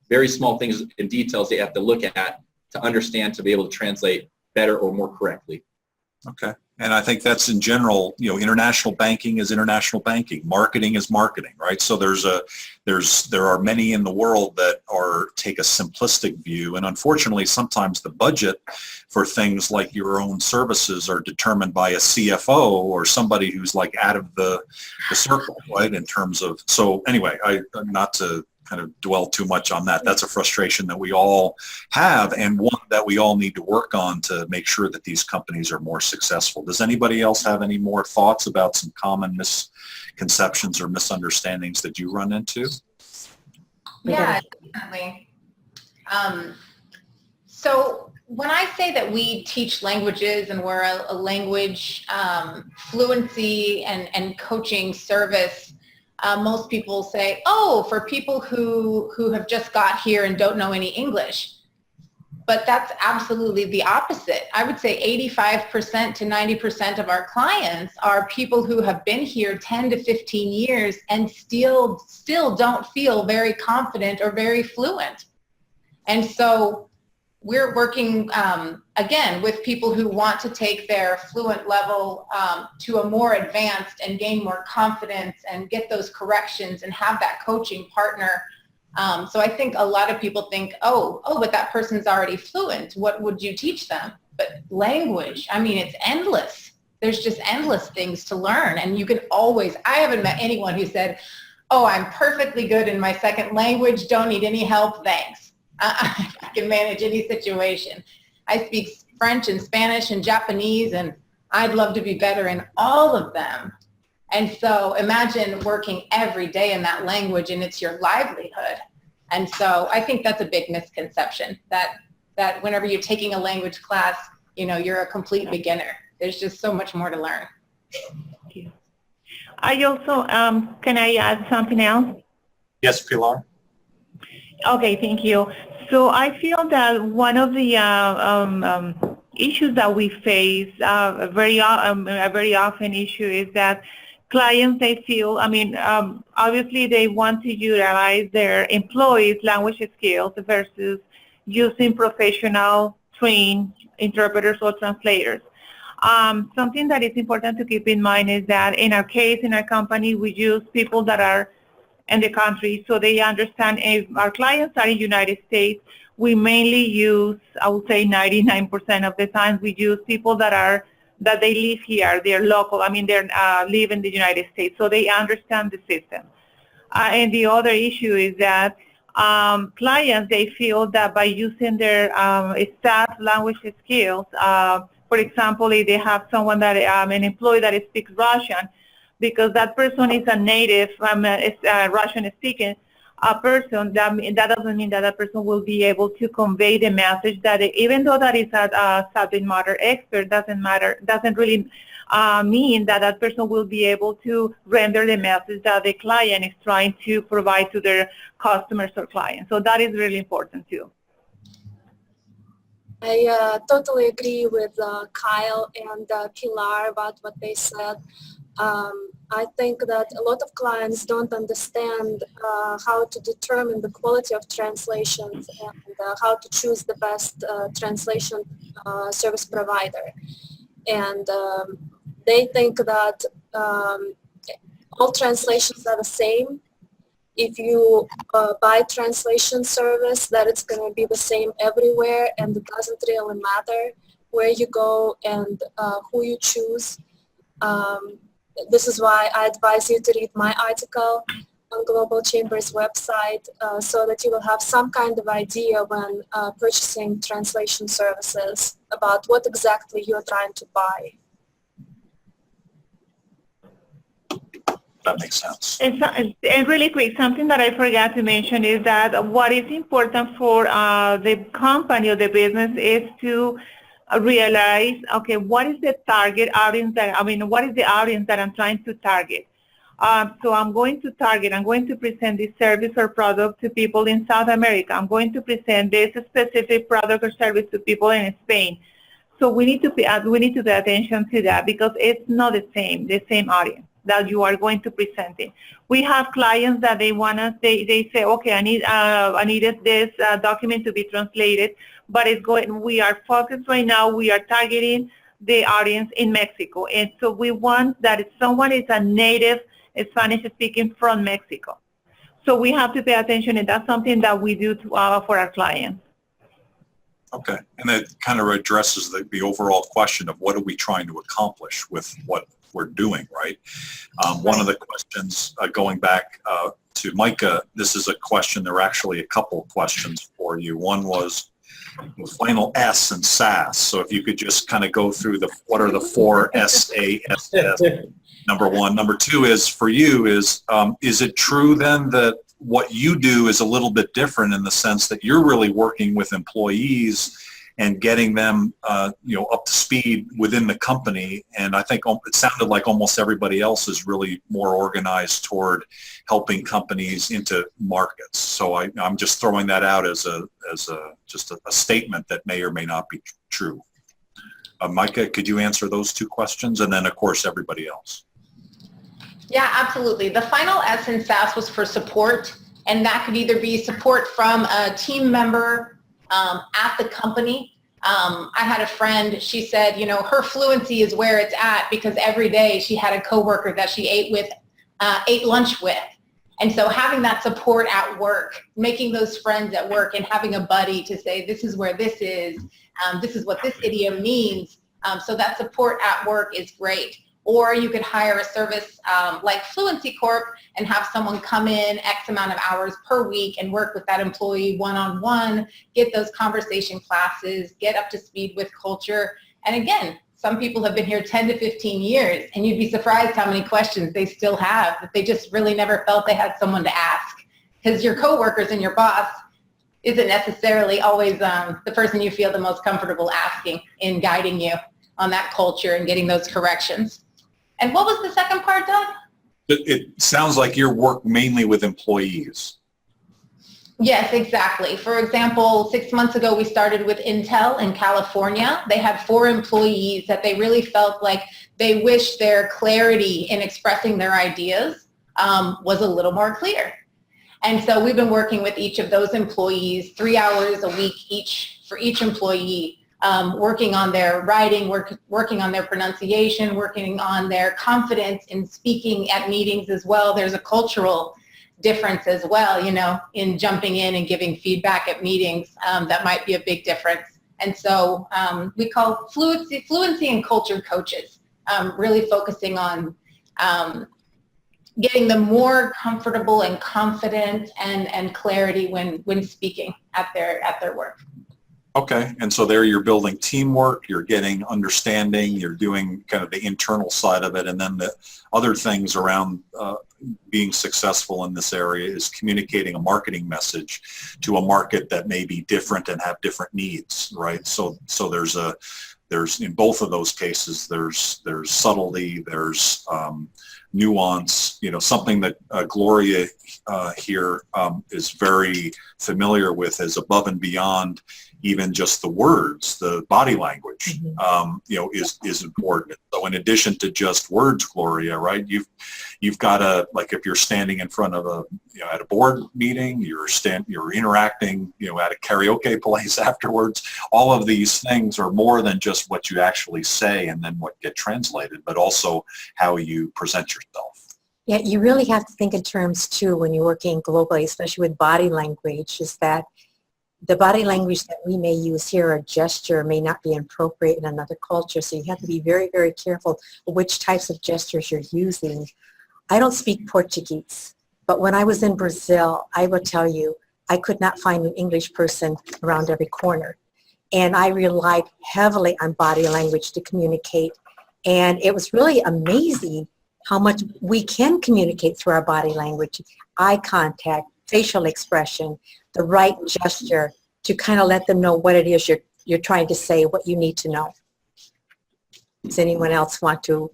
very small things and details that you have to look at to understand, to be able to translate better or more correctly. Okay. And I think that's in general, international banking is international banking. Marketing is marketing, right? So there are many in the world that take a simplistic view. And unfortunately, sometimes the budget for things like your own services are determined by a CFO or somebody who's like out of the circle, right? In terms of, so anyway, not to kind of dwell too much on that. That's a frustration that we all have, and one that we all need to work on to make sure that these companies are more successful. Does anybody else have any more thoughts about some common misconceptions or misunderstandings that you run into? Yeah, definitely. So when I say that we teach languages and we're a language fluency and coaching service, most people say, oh, for people who have just got here and don't know any English. But that's absolutely the opposite. I would say 85% to 90% of our clients are people who have been here 10 to 15 years and still don't feel very confident or very fluent. And so we're working, again, with people who want to take their fluent level to a more advanced and gain more confidence and get those corrections and have that coaching partner. So I think a lot of people think, oh, but that person's already fluent. What would you teach them? But language, I mean, it's endless. There's just endless things to learn. And you can always, I haven't met anyone who said, oh, I'm perfectly good in my second language, don't need any help, thanks. I can manage any situation. I speak French and Spanish and Japanese, and I'd love to be better in all of them. And so imagine working every day in that language and it's your livelihood. And so I think that's a big misconception, that whenever you're taking a language class, you're a complete beginner. There's just so much more to learn. Thank you. I also, can I add something else? Yes, Pilar. Okay, thank you. So I feel that one of the issues that we face, a very often issue, is that clients, they feel, obviously they want to utilize their employees' language skills versus using professional trained interpreters or translators. Something that is important to keep in mind is that in our case, in our company, we use people that are in the country, so they understand. If our clients are in the United States, we mainly use, I would say 99% of the time, we use people that they live here, they're local, they live in the United States, so they understand the system. And the other issue is that clients, they feel that by using their staff language skills, for example, if they have someone that, an employee that speaks Russian, because that person is a native, Russian-speaking person, that doesn't mean that that person will be able to convey the message, that even though that is a subject matter expert, doesn't really mean that that person will be able to render the message that the client is trying to provide to their customers or clients. So that is really important too. I totally agree with Cyle and Pilar about what they said. I think that a lot of clients don't understand how to determine the quality of translations and how to choose the best translation service provider. And they think that all translations are the same. If you buy translation service, that it's going to be the same everywhere, and it doesn't really matter where you go and who you choose. This is why I advise you to read my article on Global Chamber's website so that you will have some kind of idea when purchasing translation services about what exactly you're trying to buy. That makes sense. And really quick, something that I forgot to mention is that what is important for the company or the business is to realize, okay, what is the target audience what is the audience that I'm trying to target? So I'm going to present this service or product to people in South America. I'm going to present this specific product or service to people in Spain. So we need to pay attention to that because it's not the same audience that you are going to present it. We have clients that they say, okay, I needed this document to be translated, but we are focused right now, we are targeting the audience in Mexico. And so we want that if someone is a native Spanish speaking from Mexico. So we have to pay attention, and that's something that we do for our clients. Okay, and that kind of addresses the overall question of what are we trying to accomplish with what we're doing, right? One of the questions, going back to Micah, this is a question, there are actually a couple of questions for you. One was the final S in SAS. So if you could just kind of go through what are the four SAS, number one. Number two is, for you, is it true then that what you do is a little bit different in the sense that you're really working with employees and getting them, up to speed within the company? And I think it sounded like almost everybody else is really more organized toward helping companies into markets. So I'm just throwing that out as just a statement that may or may not be true. Micah, could you answer those two questions? And then, of course, everybody else. Yeah, absolutely. The final S in SAS was for support, and that could either be support from a team member at the company. I had a friend, she said, her fluency is where it's at because every day she had a coworker that she ate lunch with. And so having that support at work, making those friends at work and having a buddy to say, this is where this is what this idiom means. So that support at work is great. Or you could hire a service like Fluency Corp and have someone come in X amount of hours per week and work with that employee one-on-one, get those conversation classes, get up to speed with culture. And again, some people have been here 10 to 15 years, and you'd be surprised how many questions they still have that they just really never felt they had someone to ask. Because your coworkers and your boss isn't necessarily always the person you feel the most comfortable asking in guiding you on that culture and getting those corrections. And what was the second part, Doug? It sounds like you work mainly with employees. Yes, exactly. For example, 6 months ago, we started with Intel in California. They had 4 employees that they really felt like they wished their clarity in expressing their ideas was a little more clear. And so we've been working with each of those employees 3 hours a week for each employee. Working on their writing, working on their pronunciation, working on their confidence in speaking at meetings as well. There's a cultural difference as well, in jumping in and giving feedback at meetings. That might be a big difference. And so we call fluency and culture coaches, really focusing on getting them more comfortable and confident and clarity when speaking at their work. Okay, and so there you're building teamwork, you're getting understanding, you're doing kind of the internal side of it, and then the other things around being successful in this area is communicating a marketing message to a market that may be different and have different needs, right? So there's in both of those cases, there's subtlety, there's nuance, something that Gloria here is very familiar with is above and beyond even just the words, the body language, is important. So in addition to just words, Gloria, right, you've got to, like if you're standing in front of at a board meeting, you're interacting, at a karaoke place afterwards, all of these things are more than just what you actually say and then what get translated, but also how you present yourself. Yeah, you really have to think in terms too when you're working globally, especially with body language, is that the body language that we may use here, a gesture, may not be appropriate in another culture. So you have to be very, very careful which types of gestures you're using. I don't speak Portuguese. But when I was in Brazil, I will tell you, I could not find an English person around every corner. And I relied heavily on body language to communicate. And it was really amazing how much we can communicate through our body language, eye contact, facial expression, the right gesture to kind of let them know what it is you're trying to say, what you need to know. Does anyone else want to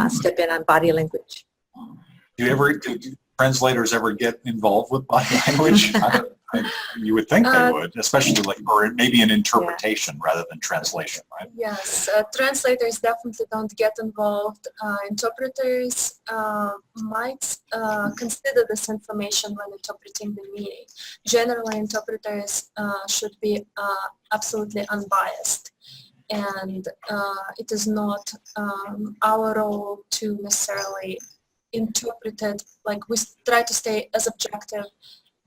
step in on body language? Do translators ever get involved with body language? You would think they would, especially like, or maybe an interpretation rather than translation, right? Yes, translators definitely don't get involved. Interpreters might consider this information when interpreting the meeting. Generally, interpreters should be absolutely unbiased. And it is not our role to necessarily interpret it. Like, we try to stay as objective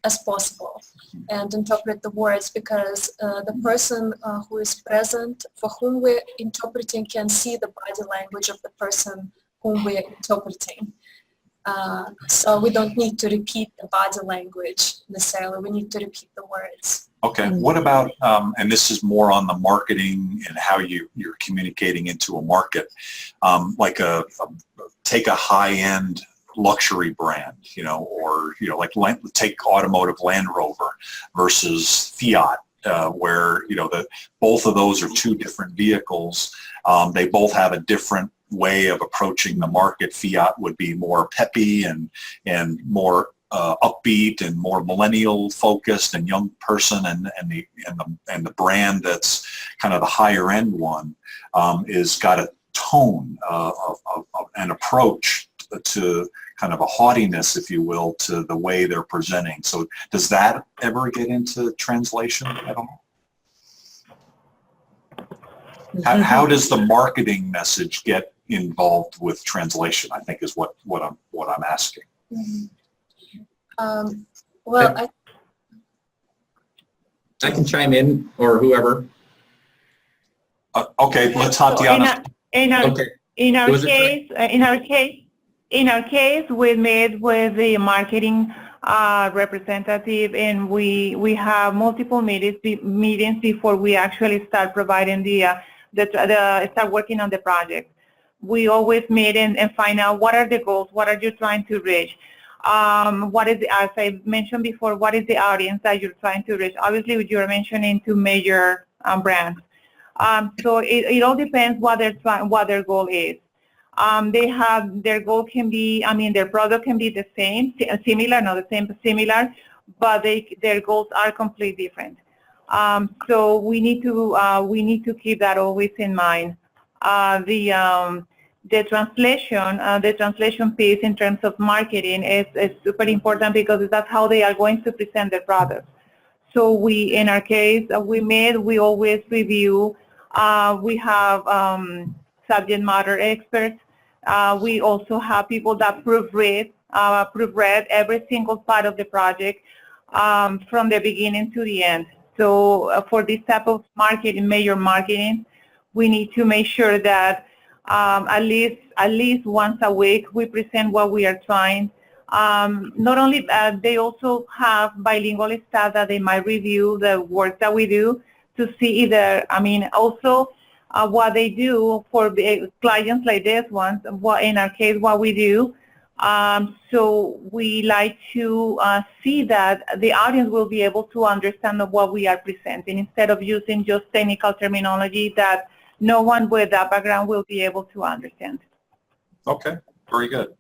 as possible and interpret the words, because the person who is present, for whom we're interpreting, can see the body language of the person whom we're interpreting. So we don't need to repeat the body language necessarily, we need to repeat the words. Okay, what about, and this is more on the marketing and how you're communicating into a market, like take a high-end luxury brand, or, like take automotive Land Rover versus Fiat, where, both of those are two different vehicles. They both have a different way of approaching the market. Fiat would be more peppy and more upbeat and more millennial focused and young person, and the brand that's kind of the higher end one is got a tone of an approach to kind of a haughtiness, if you will, to the way they're presenting. So does that ever get into translation? I don't know. How does the marketing message get involved with translation, I think is what I'm asking. Well, I can chime in, or whoever. Okay, let's Tatiana. In our case, we met with the marketing representative, and we have multiple meetings before we actually start providing start working on the project. We always meet and find out what are the goals, what are you trying to reach, what is, as I mentioned before, what is the audience that you're trying to reach. Obviously, you're mentioning two major brands. So it all depends what their goal is. Their goal can be, their product can be the same, similar, not the same, but similar, but their goals are completely different. So we need to keep that always in mind. The translation piece in terms of marketing is super important, because that's how they are going to present their product. So in our case, we always review. We have subject matter experts. We also have people that proofread every single part of the project from the beginning to the end. So for this type of marketing, major marketing, we need to make sure that at least once a week we present what we are trying. Not only they also have bilingual staff that they might review the work that we do to see either, also what they do for the clients like this ones, in our case, what we do. So we like to see that the audience will be able to understand what we are presenting, instead of using just technical terminology that no one with that background will be able to understand. Okay, very good.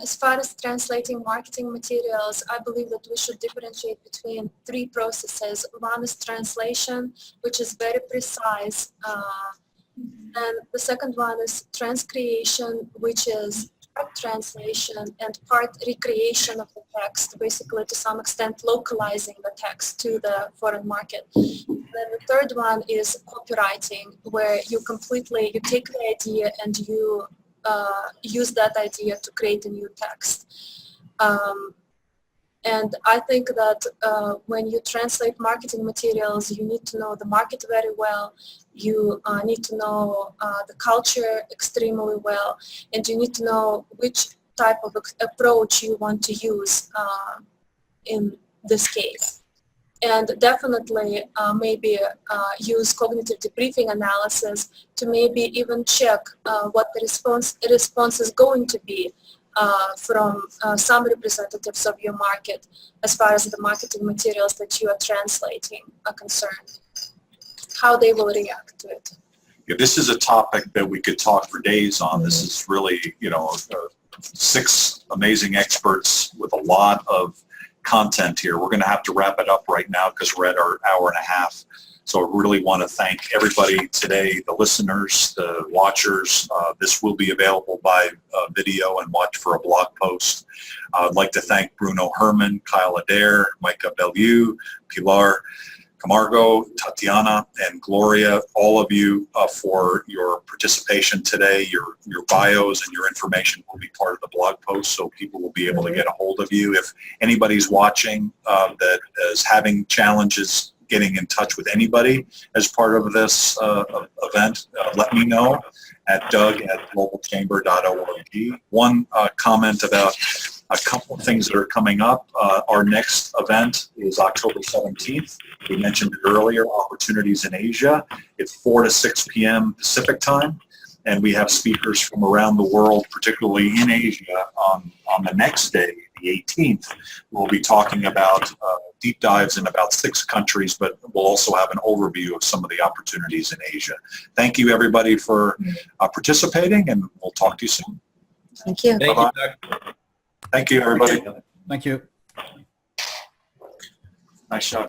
As far as translating marketing materials, I believe that we should differentiate between three processes. One is translation, which is very precise. And the second one is transcreation, which is part translation and part recreation of the text, basically to some extent localizing the text to the foreign market. Then the third one is copywriting, where you take the idea and you use that idea to create a new text. And I think that when you translate marketing materials, you need to know the market very well, you need to know the culture extremely well, and you need to know which type of approach you want to use in this case. And definitely maybe use cognitive debriefing analysis to maybe even check what the response is going to be from some representatives of your market as far as the marketing materials that you are translating are concerned, how they will react to it. Yeah, this is a topic that we could talk for days on. This is really, 6 amazing experts with a lot of content here. We're going to have to wrap it up right now because we're at our hour and a half. So I really want to thank everybody today, the listeners, the watchers. This will be available by video and watch for a blog post. I'd like to thank Bruno Herrmann, Cyle Adair, Micah Bellieu, Pilar Camargo, Tatiana, and Gloria, all of you for your participation today. Your bios and your information will be part of the blog post, so people will be able to get a hold of you. If anybody's watching that is having challenges getting in touch with anybody as part of this event, let me know at doug@globalchamber.org. One comment about a couple of things that are coming up. Our next event is October 17th. We mentioned it earlier, Opportunities in Asia. It's 4 to 6 p.m. Pacific time. And we have speakers from around the world, particularly in Asia, on the next day, the 18th. We'll be talking about deep dives in about 6 countries, but we'll also have an overview of some of the opportunities in Asia. Thank you, everybody, for participating, and we'll talk to you soon. Thank you. Thank Bye-bye. you, Doug. Thank you, everybody. Thank you. Nice job.